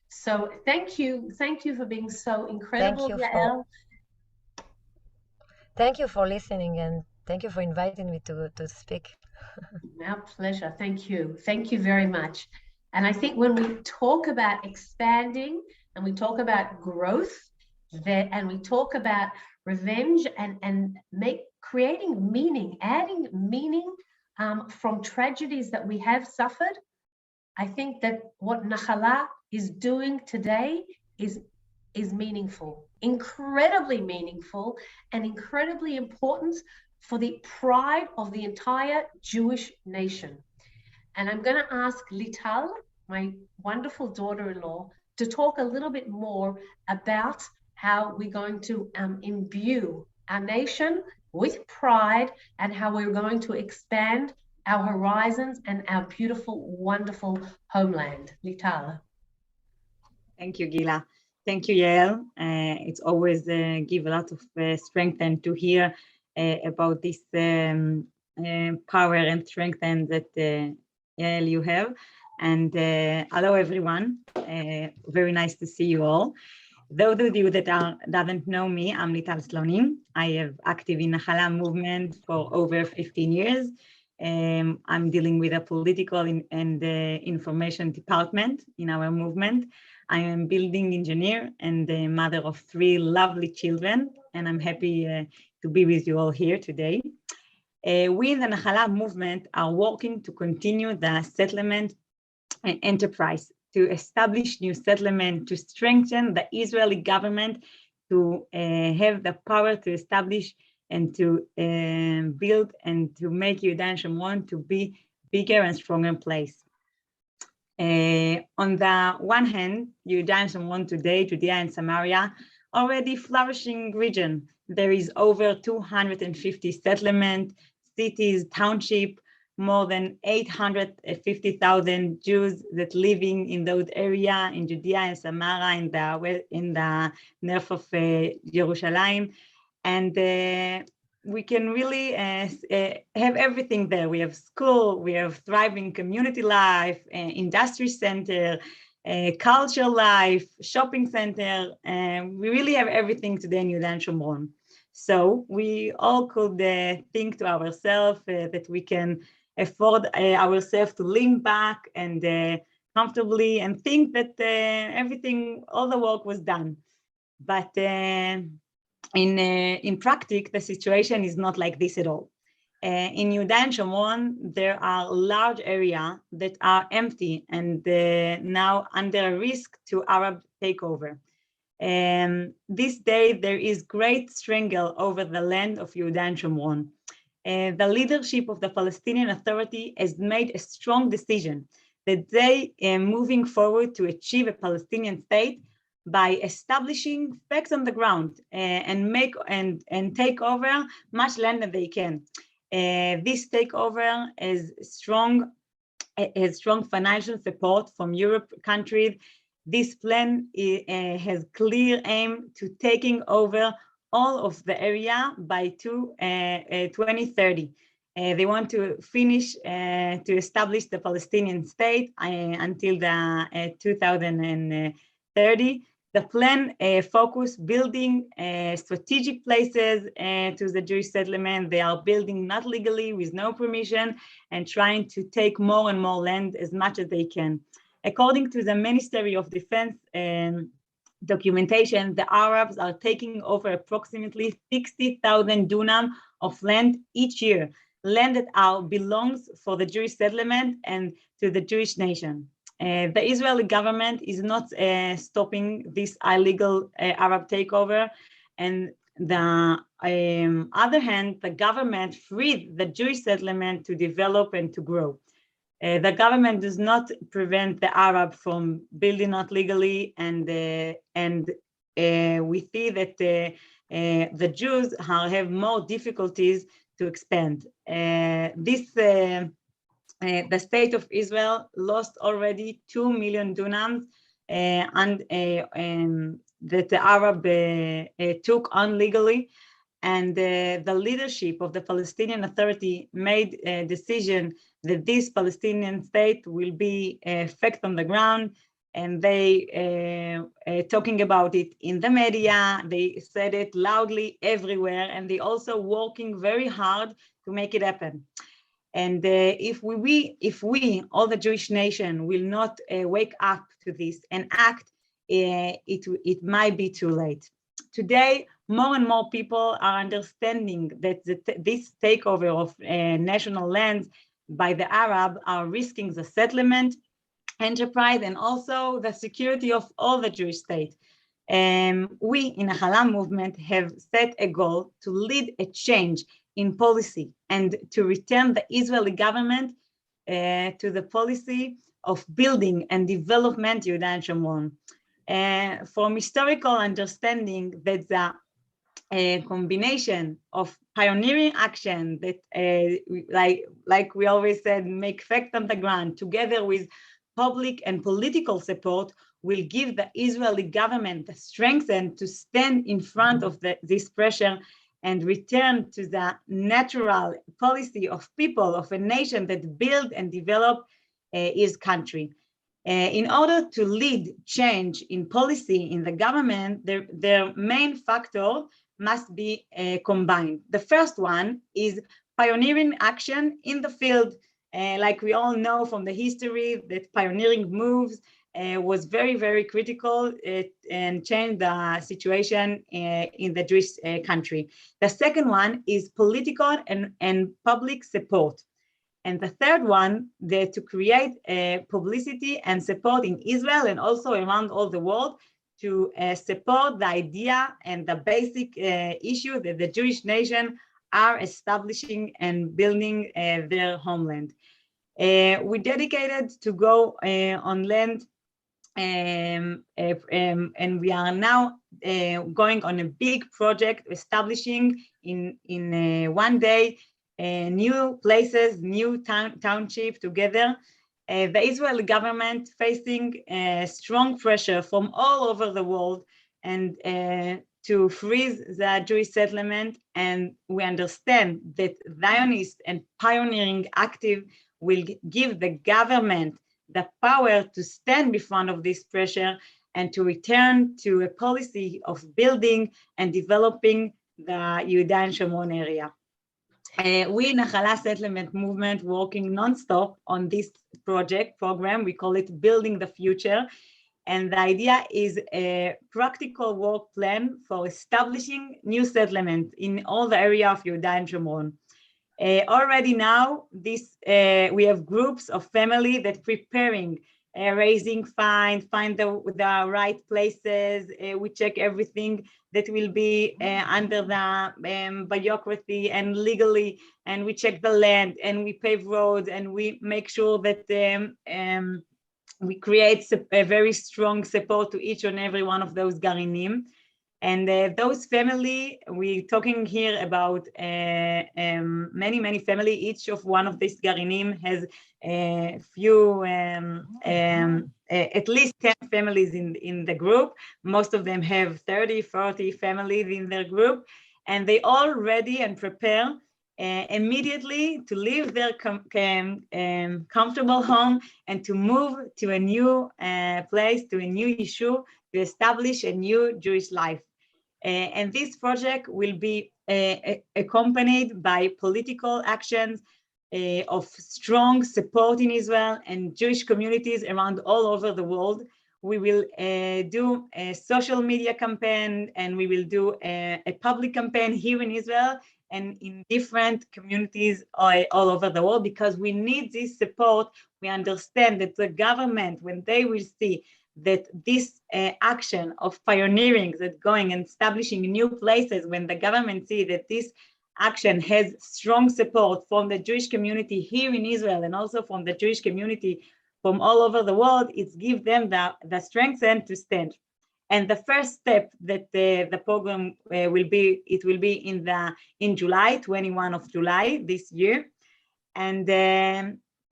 So thank you for being so incredible, Yael. Thank you for listening, and thank you for inviting me to speak. My pleasure. Thank you. Thank you very much. And I think when we talk about expanding and we talk about growth and we talk about revenge and creating meaning, adding meaning from tragedies that we have suffered, I think that what Nachala is doing today is meaningful, incredibly meaningful and incredibly important for the pride of the entire Jewish nation. And I'm going to ask Lital, my wonderful daughter-in-law, to talk a little bit more about how we're going to imbue our nation with pride and how we're going to expand our horizons and our beautiful, wonderful homeland. Lital. Thank you, Gila. Thank you, Yael. It's always give a lot of strength and to hear about this power and strength and that Yael you have. And hello, everyone. Very nice to see you all. Those of you that doesn't know me, I'm Lital Slonim. I have active in Nachala Movement for over 15 years. I'm dealing with a political and information department in our movement. I am a building engineer and the mother of 3 lovely children, and I'm happy to be with you all here today. We in the Nachala Movement are working to continue the settlement and enterprise, to establish new settlement, to strengthen the Israeli government, to have the power to establish and to build and to make Yehuda and Shomron to be bigger and stronger place. On the one hand, Yehuda and Shomron today, Judea and Samaria, already flourishing region. There is over 250 settlements, cities, township, more than 850,000 Jews that living in those areas in Judea and Samaria in the north of Jerusalem, and we can really have everything there. We have school, we have thriving community life, industry center, culture life, shopping center, and we really have everything today in Yehuda and Shomron. So we all could think to ourselves that we can afford ourselves to lean back and comfortably and think that everything, all the work was done. But in practice, the situation is not like this at all. In Yehuda and Shomron, there are large areas that are empty and now under risk to Arab takeover. This day, there is great struggle over the land of Yehuda and Shomron. The leadership of the Palestinian Authority has made a strong decision that they are moving forward to achieve a Palestinian state by establishing facts on the ground and take over much land that they can. This takeover has strong financial support from Europe countries. This plan has clear aim to taking over all of the area by 2030. They want to finish to establish the Palestinian state until the 2030. The plan focus building strategic places to the Jewish settlement. They are building not legally with no permission and trying to take more and more land as much as they can. According to the Ministry of Defense documentation, the Arabs are taking over approximately 60,000 dunam of land each year, land that belongs for the Jewish settlement and to the Jewish nation. The Israeli government is not stopping this illegal Arab takeover, and the other hand, the government freed the Jewish settlement to develop and to grow. The government does not prevent the Arab from building not legally, and we see that the Jews have more difficulties to expand. The state of Israel lost already 2 million dunams that the Arab took on legally, and the leadership of the Palestinian Authority made a decision that this Palestinian state will be fact on the ground, and they talking about it in the media. They said it loudly everywhere, and they also working very hard to make it happen. And if we, all the Jewish nation, will not wake up to this and act, it might be too late. Today, more and more people are understanding that this takeover of national lands by the Arab are risking the settlement enterprise and also the security of all the Jewish state. We in Nachala Movement have set a goal to lead a change in policy and to return the Israeli government to the policy of building and development Yehuda and Shomron. From historical understanding that the combination of pioneering action that, like we always said, make fact on the ground, together with public and political support, will give the Israeli government the strength and to stand in front of this pressure and return to the natural policy of people, of a nation that build and develop his country. In order to lead change in policy in the government, their main factor must be combined. The first one is pioneering action in the field. Like we all know from the history that pioneering moves was very, very critical and changed the situation in the Jewish country. The second one is political and public support. And the third one, to create publicity and support in Israel and also around all the world to support the idea and the basic issue that the Jewish nation are establishing and building their homeland. We dedicated to go on land and we are now going on a big project, establishing in one day new places, new township together. The Israeli government facing strong pressure from all over the world and to freeze the Jewish settlement, and we understand that Zionist and pioneering active will give the government the power to stand in front of this pressure and to return to a policy of building and developing the Yehuda and Shomron area. We, Nachala Settlement Movement, working nonstop on this program. We call it Building the Future. And the idea is a practical work plan for establishing new settlement in all the area of Yehuda and Shomron. Already now, we have groups of family that preparing, raising find the right places. We check everything that will be under the bureaucracy and legally, and we check the land and we pave roads and we make sure that we create a very strong support to each and every one of those garinim. And those family, we're talking here about many family. Each of one of these garinim has a few, at least 10 families in the group. Most of them have 30, 40 families in their group, and they all ready and prepare immediately to leave their comfortable home and to move to a new place, to a new issue, to establish a new Jewish life. And this project will be accompanied by political actions of strong support in Israel and Jewish communities around all over the world. We will do a social media campaign, and we will do a public campaign here in Israel and in different communities all over the world, because we need this support. We understand that the government, when they will see that this action of pioneering, that going and establishing new places, when the government see that this action has strong support from the Jewish community here in Israel and also from the Jewish community from all over the world, it gives them the strength and to stand. And the first step that the program will be in July, 21 of July this year. And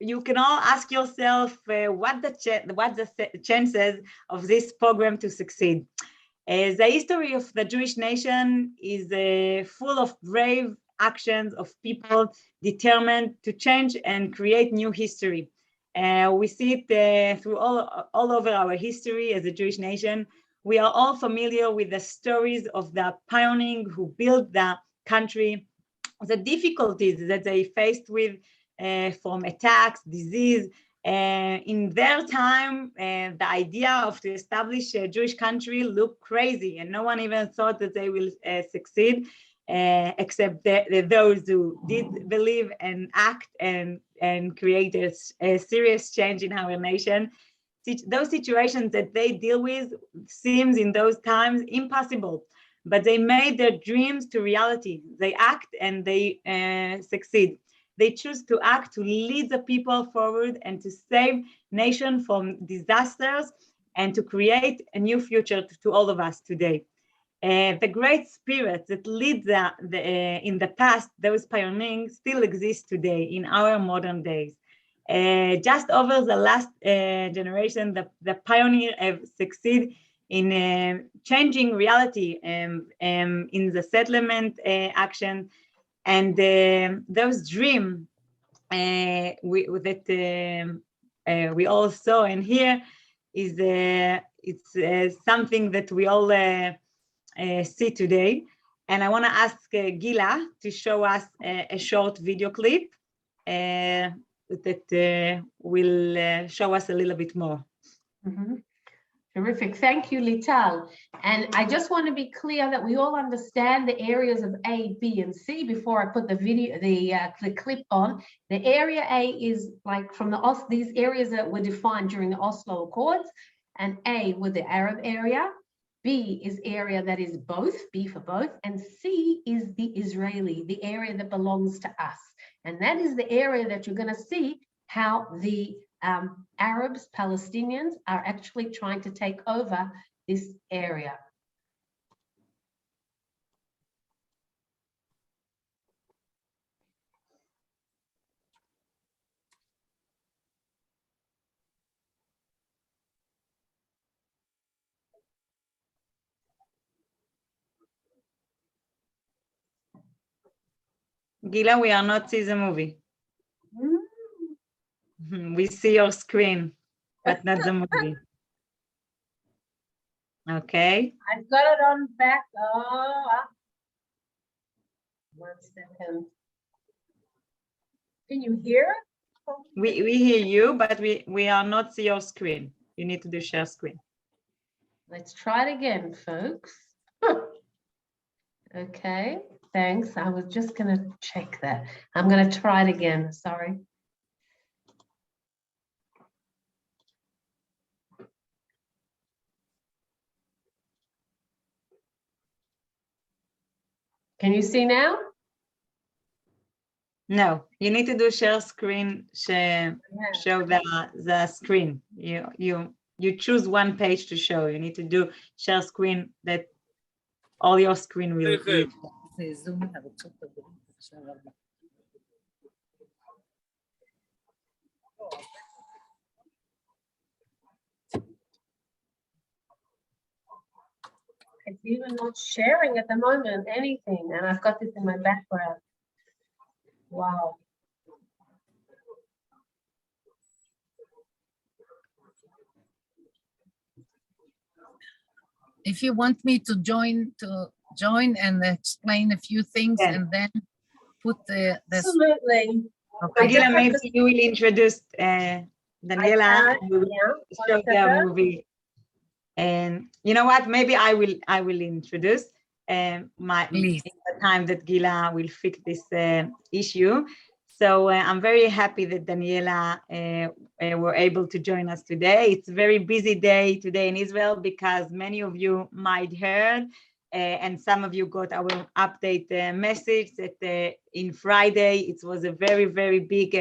you can all ask yourself what the chances of this program to succeed. The history of the Jewish nation is full of brave actions of people determined to change and create new history. We see it through all over our history as a Jewish nation. We are all familiar with the stories of the pioneers who built the country, the difficulties that they faced with from attacks, disease. In their time, the idea of to establish a Jewish country looked crazy, and no one even thought that they will succeed, except those who did believe and act and create a serious change in our nation. Those situations that they deal with seems in those times impossible, but they made their dreams to reality. They act and they succeed. They choose to act to lead the people forward and to save nation from disasters and to create a new future to all of us today. The great spirit that leads in the past, those pioneers, still exist today in our modern days. Just over the last generation, the pioneers have succeeded in changing reality in the settlement action. And those dreams we all saw and hear is it's something that we all see today. And I want to ask Gila to show us a short video clip that will show us a little bit more. Mm-hmm. Terrific. Thank you, Lital. And I just want to be clear that we all understand the areas of A, B, and C before I put the video, the clip on. The area A is like from these areas that were defined during the Oslo Accords, and A with the Arab area. B is area that is both, B for both, and C is the Israeli, the area that belongs to us. And that is the area that you're going to see how the Arabs, Palestinians are actually trying to take over this area. Gila, we are not seeing the movie. We see your screen, but not the movie. Okay. I've got it on back. Oh, 1 second. Can you hear it? We hear you, but we are not see your screen. You need to do share screen. Let's try it again, folks. Okay, thanks. I was just going to check that. I'm going to try it again. Sorry. Can you see now? No, you need to do share screen, show the screen. You choose one page to show. You need to do share screen that all your screen will. It's even not sharing at the moment, anything. And I've got this in my background. Wow. If you want me to join and explain a few things, Yeah. and then put the Absolutely. So Gila, maybe you will introduce Daniela, and we will show the movie. And you know what? Maybe I will introduce in the time that Gila will fix this issue. So I'm very happy that Daniela were able to join us today. It's a very busy day today in Israel because many of you might heard and some of you got our update message that in Friday it was a very, very big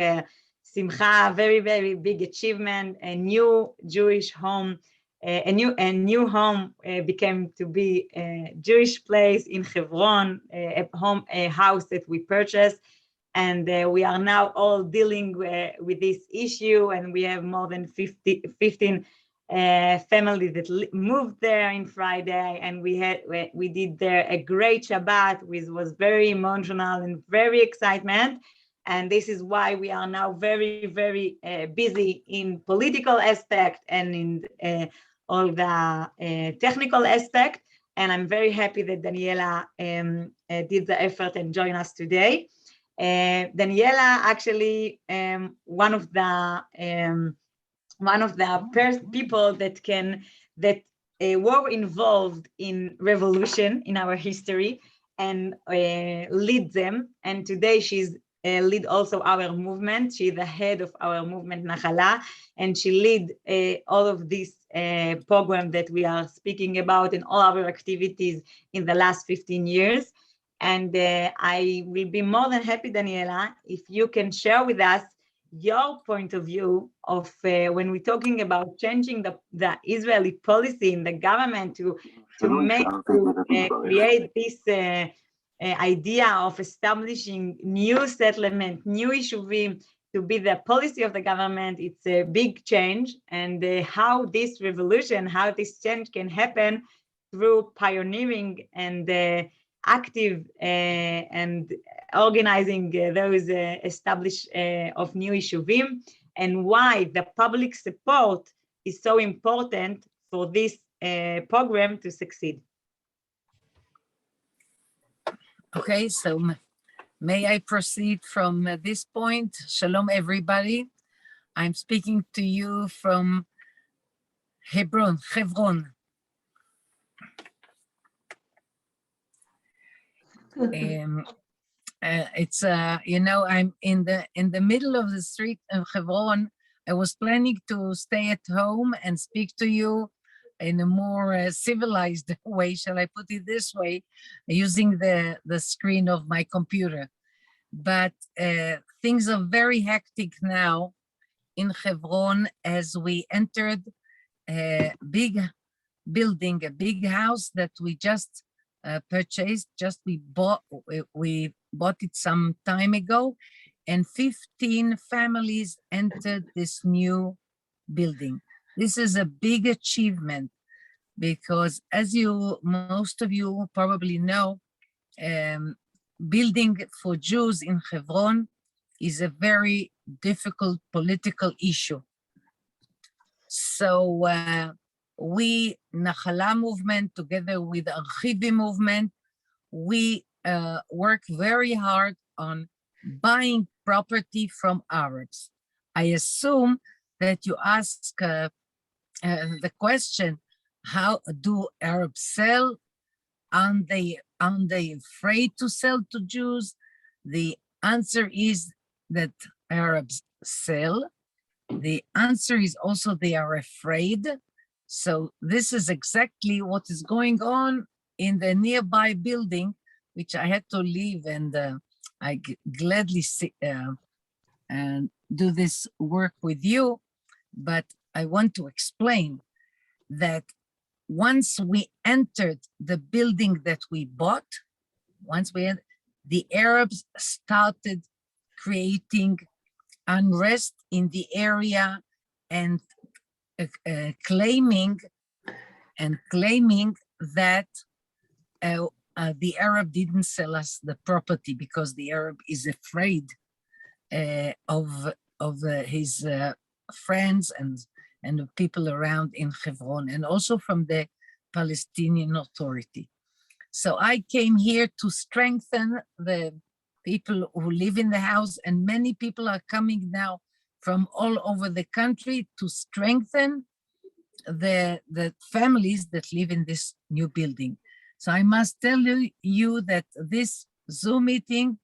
simcha, very, very big achievement. A new Jewish home, a new home became to be a Jewish place in Hebron, a house that we purchased. And we are now all dealing with this issue, and we have more than 15 families that moved there in Friday, and we did there a great Shabbat, which was very emotional and very excitement. And this is why we are now very, very busy in political aspect and in all the technical aspect. And I'm very happy that Daniela did the effort and joined us today. Daniela actually one of the people that were involved in revolution in our history and lead them. And today she's lead also our movement. She's the head of our movement Nachala, and she lead all of this program that we are speaking about and all our activities in the last 15 years. And I will be more than happy, Daniela, if you can share with us your point of view of when we're talking about changing the Israeli policy in the government to create this idea of establishing new settlement, new Yeshuvim to be the policy of the government. It's a big change, and how this revolution, how this change can happen through pioneering and active and organizing those established of new Yeshuvim, and why the public support is so important for this program to succeed. Okay, so may I proceed from this point? Shalom, everybody. I'm speaking to you from Hebron. It's you know, I'm in the middle of the street of Hebron. I was planning to stay at home and speak to you in a more civilized way, shall I put it this way, using the screen of my computer. But things are very hectic now in Hebron as we entered a big building, a big house that we just purchased. We bought it some time ago, and 15 families entered this new building. This is a big achievement because, as most of you probably know, building for Jews in Hebron is a very difficult political issue. So we, Nachala Movement, together with Archivi Movement, we work very hard on buying property from Arabs. I assume that you ask the question, how do Arabs sell? Aren't they afraid to sell to Jews? The answer is that Arabs sell. The answer is also they are afraid. So this is exactly what is going on in the nearby building, which I had to leave, and I gladly and do this work with you. But I want to explain that once we entered the building that we bought, the Arabs started creating unrest in the area and claiming that the Arab didn't sell us the property because the Arab is afraid of his friends and the people around in Hebron, and also from the Palestinian Authority. So I came here to strengthen the people who live in the house, and many people are coming now from all over the country to strengthen the families that live in this new building. So I must tell you that this Zoom meeting,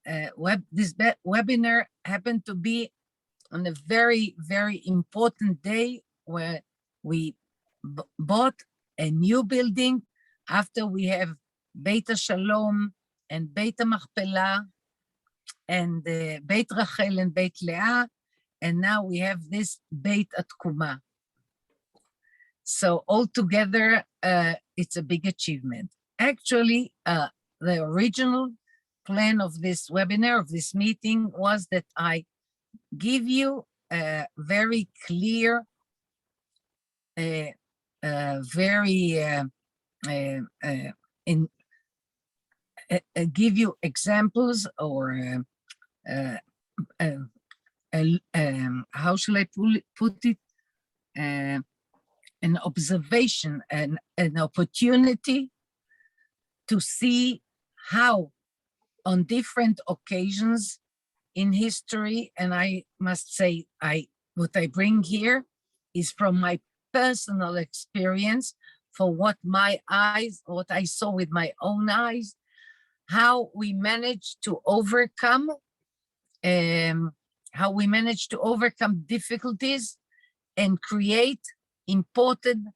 this webinar happened to be on a very, very important day where we bought a new building after we have Beit Shalom and Beit Machpelah and Beit Rachel and Beit Leah, and now we have this Beit Atkuma. So altogether, it's a big achievement. Actually, the original plan of this webinar, of this meeting, was that I give you a very clear, give you examples, or how shall I put it? An observation, an opportunity to see how on different occasions in history, and I must say, what I bring here is from my personal experience, for what I saw with my own eyes, how we managed to overcome difficulties and create important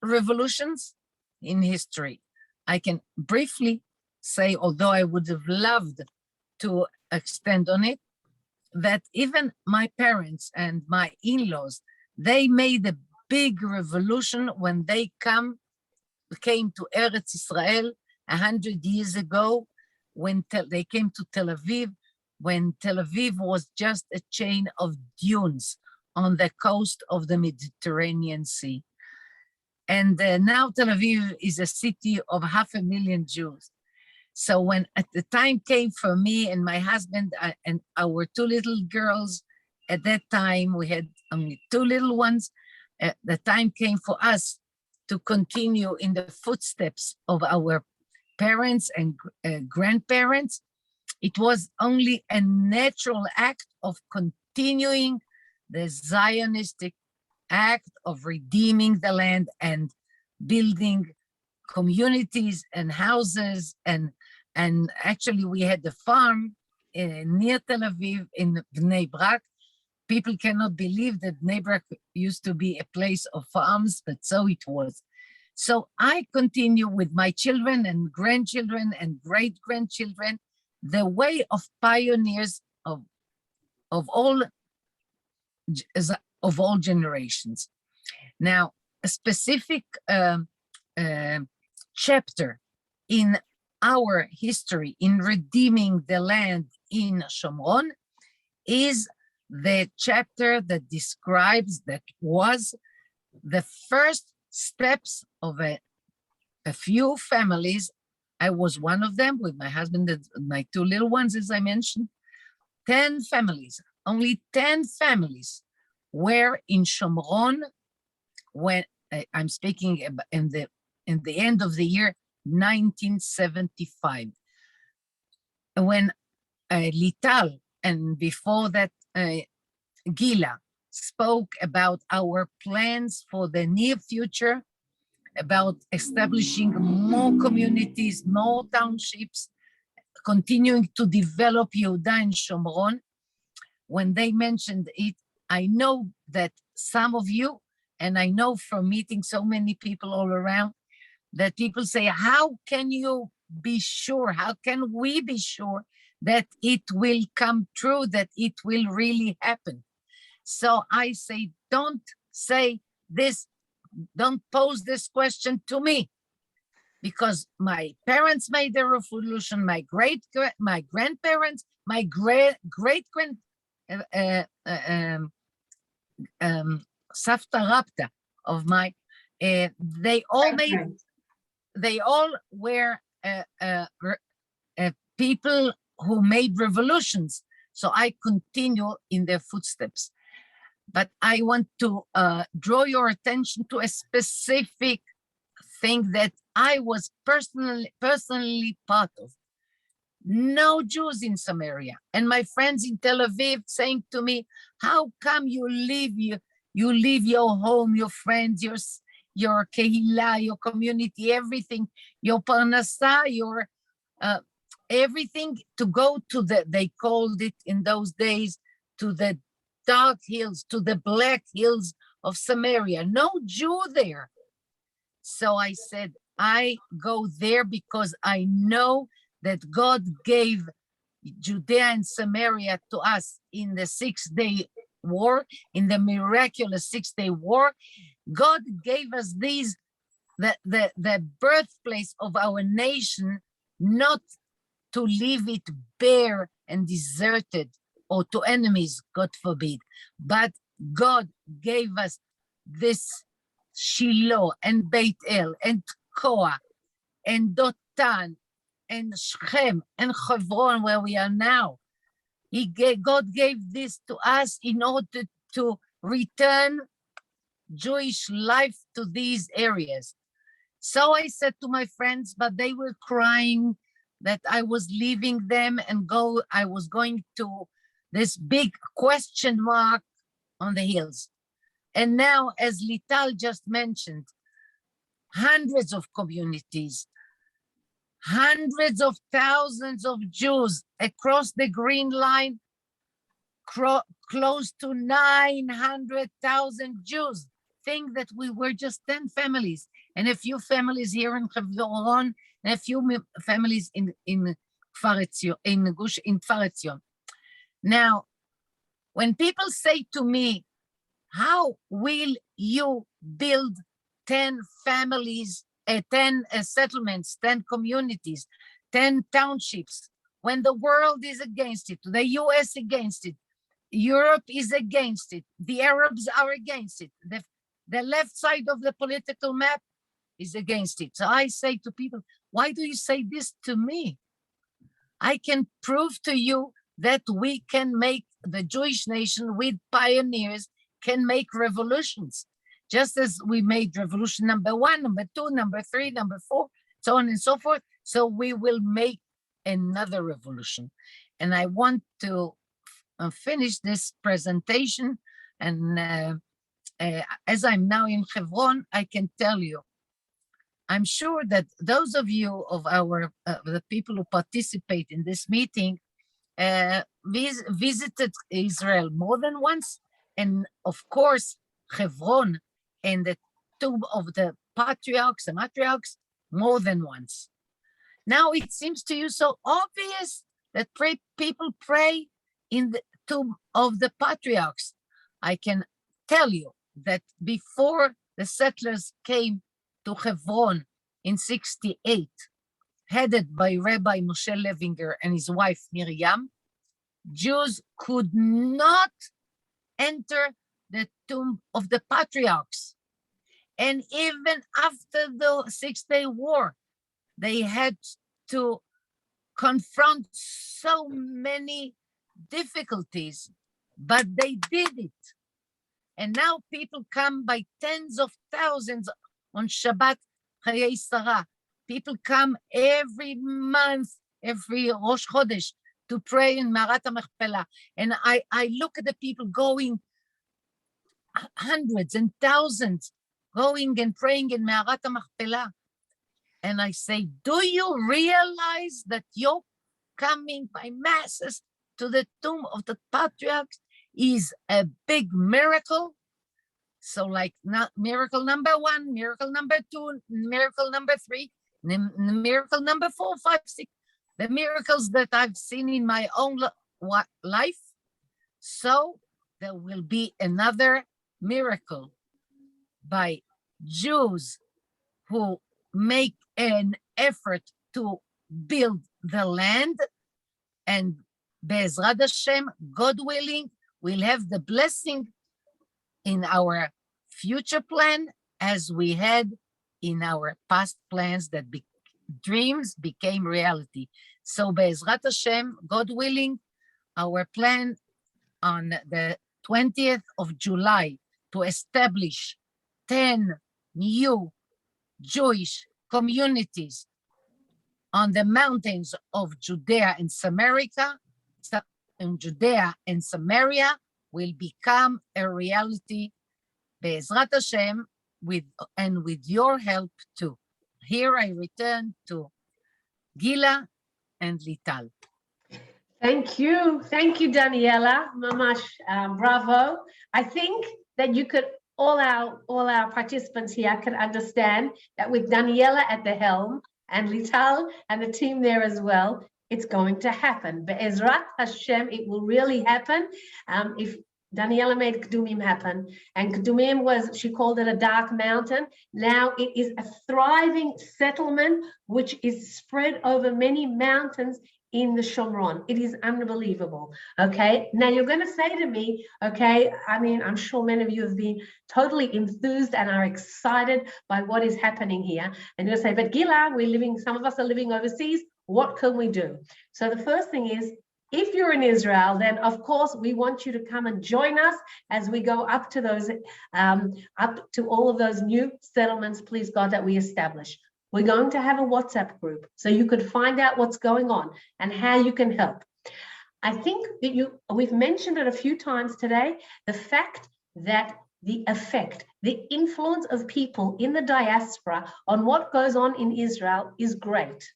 revolutions in history. I can briefly say, although I would have loved to extend on it, that even my parents and my in-laws, they made a big revolution when they came to Eretz Israel 100 years ago, when they came to Tel Aviv, when Tel Aviv was just a chain of dunes on the coast of the Mediterranean Sea. And now Tel Aviv is a city of 500,000 Jews. So when at the time came for me and my husband and our two little girls, at that time we had only two little ones, the time came for us to continue in the footsteps of our parents and grandparents. It was only a natural act of continuing the Zionistic act of redeeming the land and building communities and houses, and actually we had a farm near Tel Aviv in Bnei Brak. People cannot believe that Bnei Brak used to be a place of farms, but so it was. So I continue with my children and grandchildren and great-grandchildren the way of pioneers of all of all generations. Now, a specific chapter in our history in redeeming the land in Shomron is the chapter that describes, that was the first steps of a few families. I was one of them with my husband and my two little ones, as I mentioned. 10 families, only 10 families were in Shomron when I'm speaking in the end of the year 1975. When Lital and before that Gila spoke about our plans for the near future, about establishing more communities, more townships, continuing to develop Yehuda and Shomron. When they mentioned it, I know that some of you, and I know from meeting so many people all around, that people say, how can you be sure? How can we be sure that it will come true, that it will really happen? So I say, don't say this, don't pose this question to me, because my parents made the revolution, my grandparents, my great grand Safta Rapta of my, they all were people who made revolutions. So I continue in their footsteps. But I want to draw your attention to a specific thing that I was personally part of. No Jews in Samaria. And my friends in Tel Aviv saying to me, how come you leave your home, your friends, your kehillah, your community, everything, your parnasa, your everything, to go to they called it in those days, to the dark hills, to the black hills of Samaria. No Jew there. So I said, I go there because I know that God gave Judea and Samaria to us in the 6-day war, in the miraculous 6-day war. God gave us the birthplace of our nation, not to leave it bare and deserted, or to enemies, God forbid. But God gave us this Shiloh and Beit El and Tekoa and Dotan and Shechem and Hebron, where we are now. God gave this to us in order to return Jewish life to these areas. So I said to my friends, but they were crying that I was leaving them and I was going to this big question mark on the hills. And now, as Lital just mentioned, hundreds of communities, hundreds of thousands of Jews across the Green Line, close to 900,000 Jews. Think that we were just 10 families, and a few families here in Hebron, and a few families in Kfar Etzion. Now, when people say to me, how will you build 10 families, 10 settlements, 10 communities, 10 townships, when the world is against it, the US against it, Europe is against it, the Arabs are against it, the left side of the political map is against it. So I say to people, why do you say this to me? I can prove to you that we can make the Jewish nation with pioneers, can make revolutions, just as we made revolution number 1, number 2, number 3, number 4, so on and so forth. So we will make another revolution. And I want to finish this presentation. And as I'm now in Hebron, I can tell you, I'm sure that those of you of our, the people who participate in this meeting, visited Israel more than once, and of course, Hebron and the tomb of the patriarchs and matriarchs more than once. Now it seems to you so obvious that people pray in the tomb of the patriarchs, I can tell you that before the settlers came to Hebron in 68, headed by Rabbi Moshe Levinger and his wife Miriam, Jews could not enter the tomb of the patriarchs. And even after the 6-Day War, they had to confront so many difficulties, but they did it. And now people come by tens of thousands on Shabbat Chayei Sarah. People come every month, every Rosh Chodesh, to pray in Marat HaMachpelah. And I look at the people going, hundreds and thousands, going and praying in Marat HaMachpelah. And I say, do you realize that you're coming by masses to the tomb of the patriarchs is a big miracle? So like miracle number 1, miracle number 2, miracle number 3, miracle number 4, 5, 6, the miracles that I've seen in my own life. So there will be another miracle by Jews who make an effort to build the land, and Be'ezrat Hashem, God willing, we'll have the blessing in our future plan as we had in our past plans that dreams became reality. So Be'ezrat Hashem, God willing, our plan on the 20th of July to establish 10 new Jewish communities on the mountains of Judea and Samaria, will become a reality, Be'ezrat Hashem, with your help too. Here I return to Gila and Lital. Thank you, Daniela. Mamash, bravo. I think that you could, all our participants here could understand that with Daniela at the helm and Lital and the team there as well, it's going to happen. Be'ezrat Hashem, it will really happen. If Daniela made Kedumim happen, and Kedumim was, she called it a dark mountain. Now it is a thriving settlement which is spread over many mountains in the Shomron. It is unbelievable. Okay, now you're going to say to me, okay, I mean, I'm sure many of you have been totally enthused and are excited by what is happening here. And you'll say, but Gila, some of us are living overseas. What can we do? So the first thing is, if you're in Israel, then of course we want you to come and join us as we go up to those, up to all of those new settlements, please God, that we establish. We're going to have a WhatsApp group so you could find out what's going on and how you can help. I think that we've mentioned it a few times today, the fact that the effect, the influence of people in the diaspora on what goes on in Israel is great.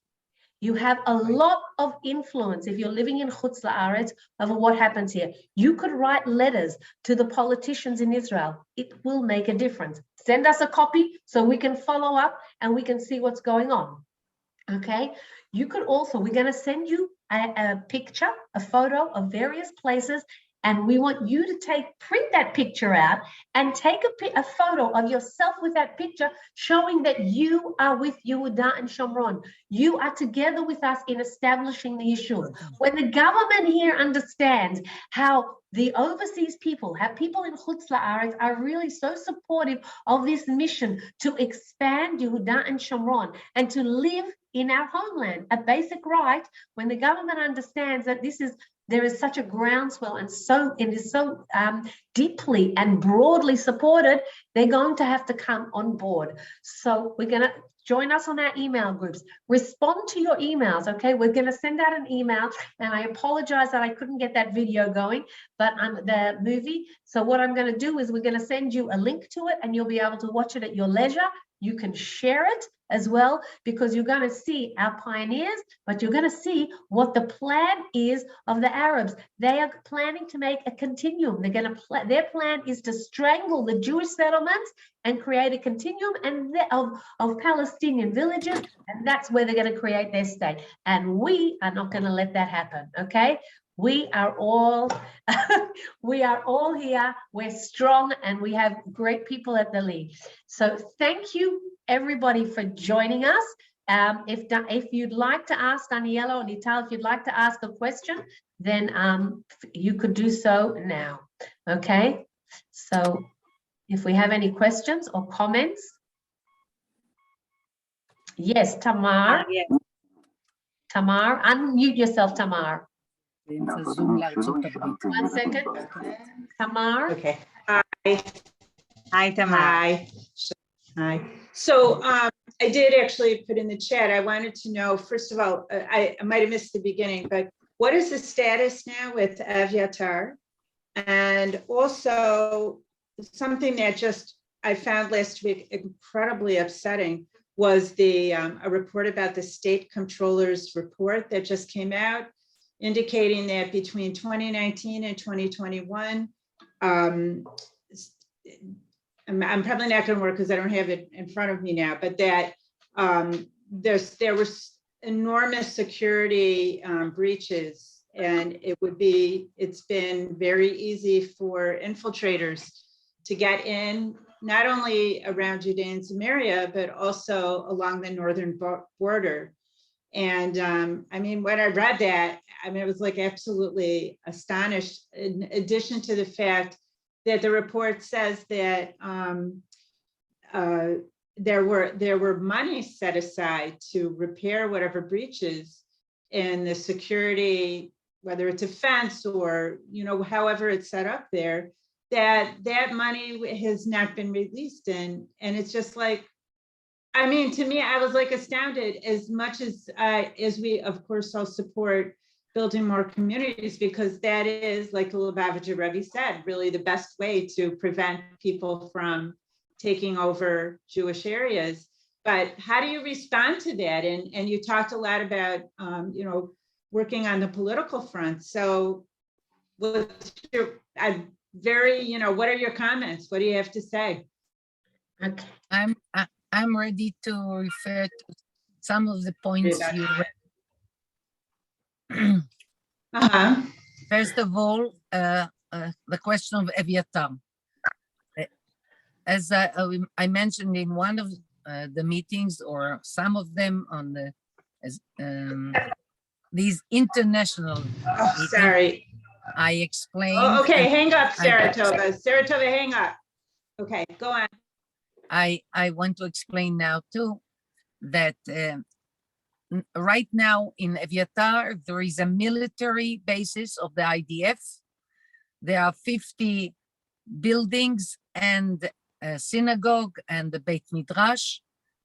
You have a lot of influence if you're living in Chutz La'aretz over what happens here. You could write letters to the politicians in Israel. It will make a difference. Send us a copy so we can follow up and we can see what's going on. Okay? You could also, we're going to send you a picture, a photo of various places, and we want you to print that picture out and take a photo of yourself with that picture showing that you are with Yehuda and Shomron. You are together with us in establishing the issue. When the government here understands how the overseas people, how people in Chutz La'aretz are really so supportive of this mission to expand Yehuda and Shomron and to live in our homeland, a basic right, when the government understands that there is such a groundswell and it is so deeply and broadly supported, they're going to have to come on board. So we're going to join us on our email groups. Respond to your emails, okay? We're going to send out an email, and I apologize that I couldn't get that video going, but the movie. So what I'm going to do is we're going to send you a link to it, and you'll be able to watch it at your leisure. You can share it as well, because you're going to see our pioneers, but you're going to see what the plan is of the Arabs. They are planning to make a continuum. Their plan is to strangle the Jewish settlements and create a continuum of Palestinian villages, and that's where they're going to create their state. And we are not going to let that happen, okay? We are all we are all here. We're strong and we have great people at the lead. So thank you everybody for joining us. If you'd like to ask Daniela or Nital, if you'd like to ask a question, then you could do so now. Okay. So if we have any questions or comments. Yes, Tamar. Yeah. Tamar, unmute yourself, Tamar. באמצע זום לארצות הברית. 1 second. Tamar. Okay. Hi. Hi, Tamar. Hi. Hi. So I did actually put in the chat. I wanted to know, first of all, I might have missed the beginning, but what is the status now with Aviatar? And also something that just I found last week incredibly upsetting was the a report about the state comptroller's report that just came out, indicating that between 2019 and 2021, I'm probably not going to work because I don't have it in front of me now, but that there was enormous security breaches, and it's been very easy for infiltrators to get in, not only around Judea and Samaria, but also along the northern border. And I mean, when I read that, I mean, I was like absolutely astonished, in addition to the fact that the report says that there were money set aside to repair whatever breaches in the security, whether it's a fence or, you know, however it's set up there, that money has not been released. And it's just like, I mean, to me, I was like astounded, as much as we, of course, all support building more communities, because that is, like the Lubavitcher Rebbe said, really the best way to prevent people from taking over Jewish areas. But how do you respond to that? And you talked a lot about, you know, working on the political front. So what's your, you know, what are your comments? What do you have to say? Okay. I'm ready to refer to some of the points you read. First of all, the question of Eviatar. As I mentioned in one of the meetings, or some of them on these international meetings, Sorry. I explained. Oh, okay, hang up, Saratova. Saratova, hang up. Okay, go on. I want to explain now too that right now in Eviatar, there is a military basis of the IDF. There are 50 buildings and a synagogue and the Beit Midrash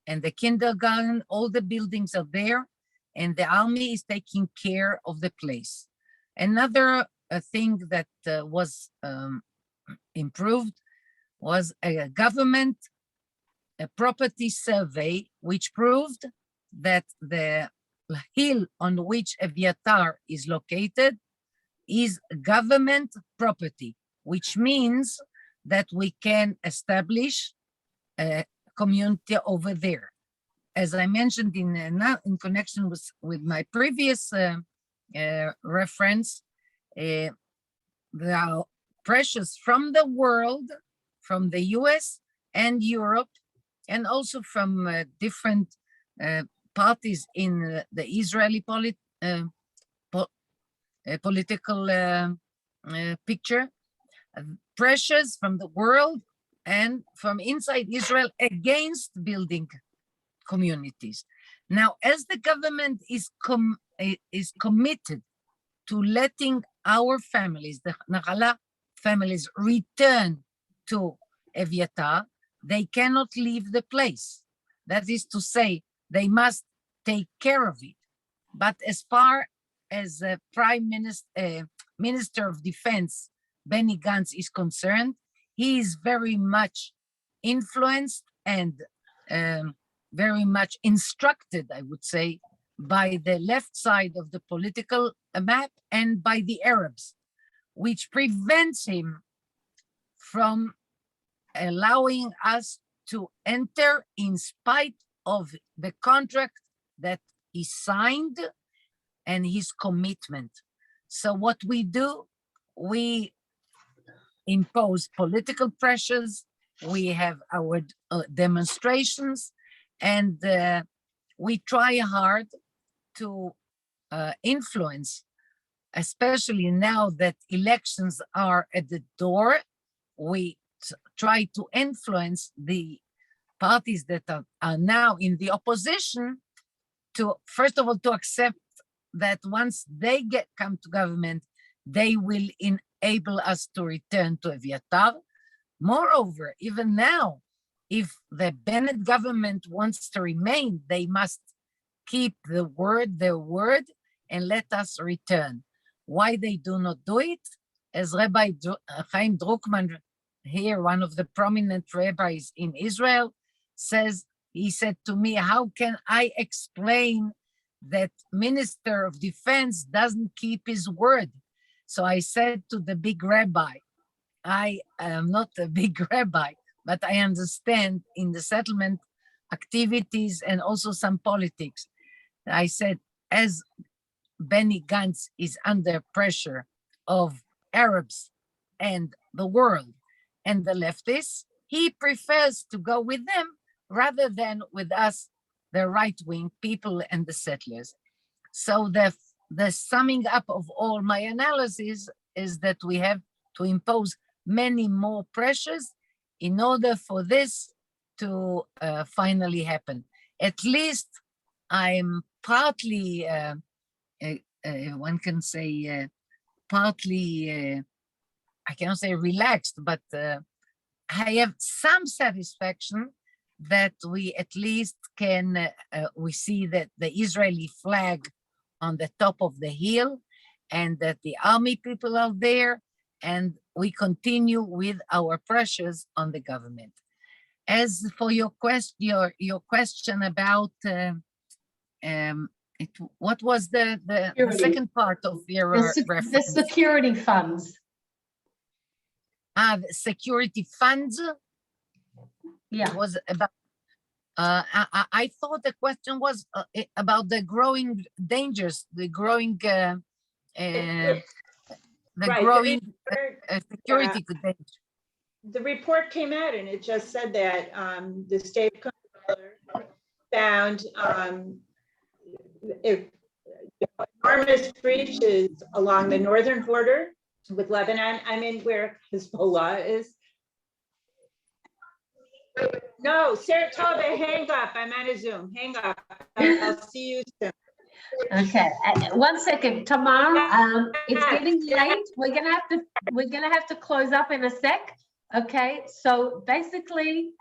and the kindergarten. All the buildings are there, and the army is taking care of the place. Another thing that was improved was a government property survey, which proved that the hill on which Eviatar is located is government property, which means that we can establish a community over there. As I mentioned in connection with my previous reference, there are pressures from the world, from the US and Europe, and also from different parties in the Israeli political picture, pressures from the world and from inside Israel against building communities. Now, as the government is committed to letting our families, the Nachala families, return to Eviatar, they cannot leave the place. That is to say, they must take care of it. But as far as the Minister of Defense, Benny Gantz, is concerned, he is very much influenced and very much instructed, I would say, by the left side of the political map and by the Arabs, which prevents him from allowing us to enter in spite of the contract that he signed and his commitment. So what we do, we impose political pressures, we have our demonstrations, and we try hard to influence, especially now that elections are at the door. We try to influence the parties that are now in the opposition to, first of all, to accept that once they come to government, they will enable us to return to Eviatar. Moreover, even now, if the Bennett government wants to remain, they must keep their word, and let us return. Why they do not do it? As Rabbi Chaim Druckmann here, one of the prominent rabbis in Israel, says, he said to me, how can I explain that Minister of Defense doesn't keep his word? So I said to the big rabbi, I am not a big rabbi, but I understand in the settlement activities and also some politics. I said, as Benny Gantz is under pressure of Arabs and the world and the leftists, he prefers to go with them rather than with us, the right-wing people and the settlers. So the summing up of all my analysis is that we have to impose many more pressures in order for this to finally happen. At least I'm partly, one can say, partly, I cannot say relaxed, but I have some satisfaction that we at least can, we see that the Israeli flag on the top of the hill and that the army people are there, and we continue with our pressures on the government. As for your question about what was the second part of your reference? The security funds. The security funds. Yeah. It was about. I thought the question was about the growing dangers, the growing, security danger. The report came out and it just said that the state controller found enormous breaches along the northern border with Lebanon. I mean, where Hezbollah is. No, Sarah Toba, hang up. I'm on a Zoom. Hang up. I'll see you soon. Okay, 1 second, Tamar. It's getting late. We're gonna have to close up in a sec. Okay, so basically,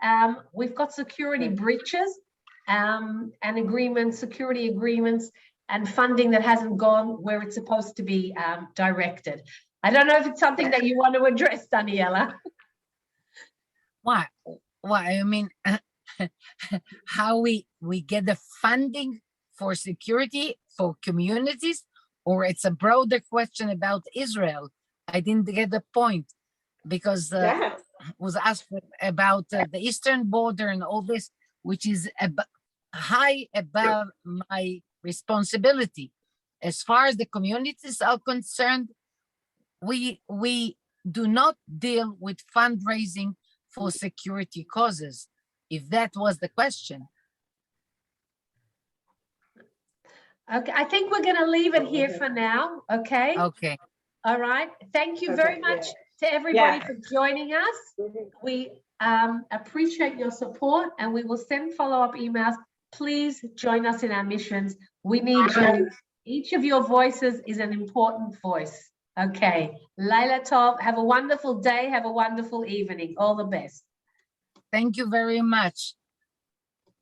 we've got security breaches, and agreements, security agreements, and funding that hasn't gone where it's supposed to be directed. I don't know if it's something that you want to address, Daniela. Why? I mean, how we get the funding for security for communities, or it's a broader question about Israel? I didn't get the point, because was asked about the eastern border and all this, which is high above my responsibility. As far as the communities are concerned, we do not deal with fundraising for security causes, if that was the question. Okay, I think we're going to leave it here for now. Okay. Okay. All right. Thank you very much to everybody for joining us. We appreciate your support, and we will send follow-up emails. Please join us in our missions. We need you. Each of your voices is an important voice. Okay. Laila Tov, have a wonderful day. Have a wonderful evening. All the best. Thank you very much.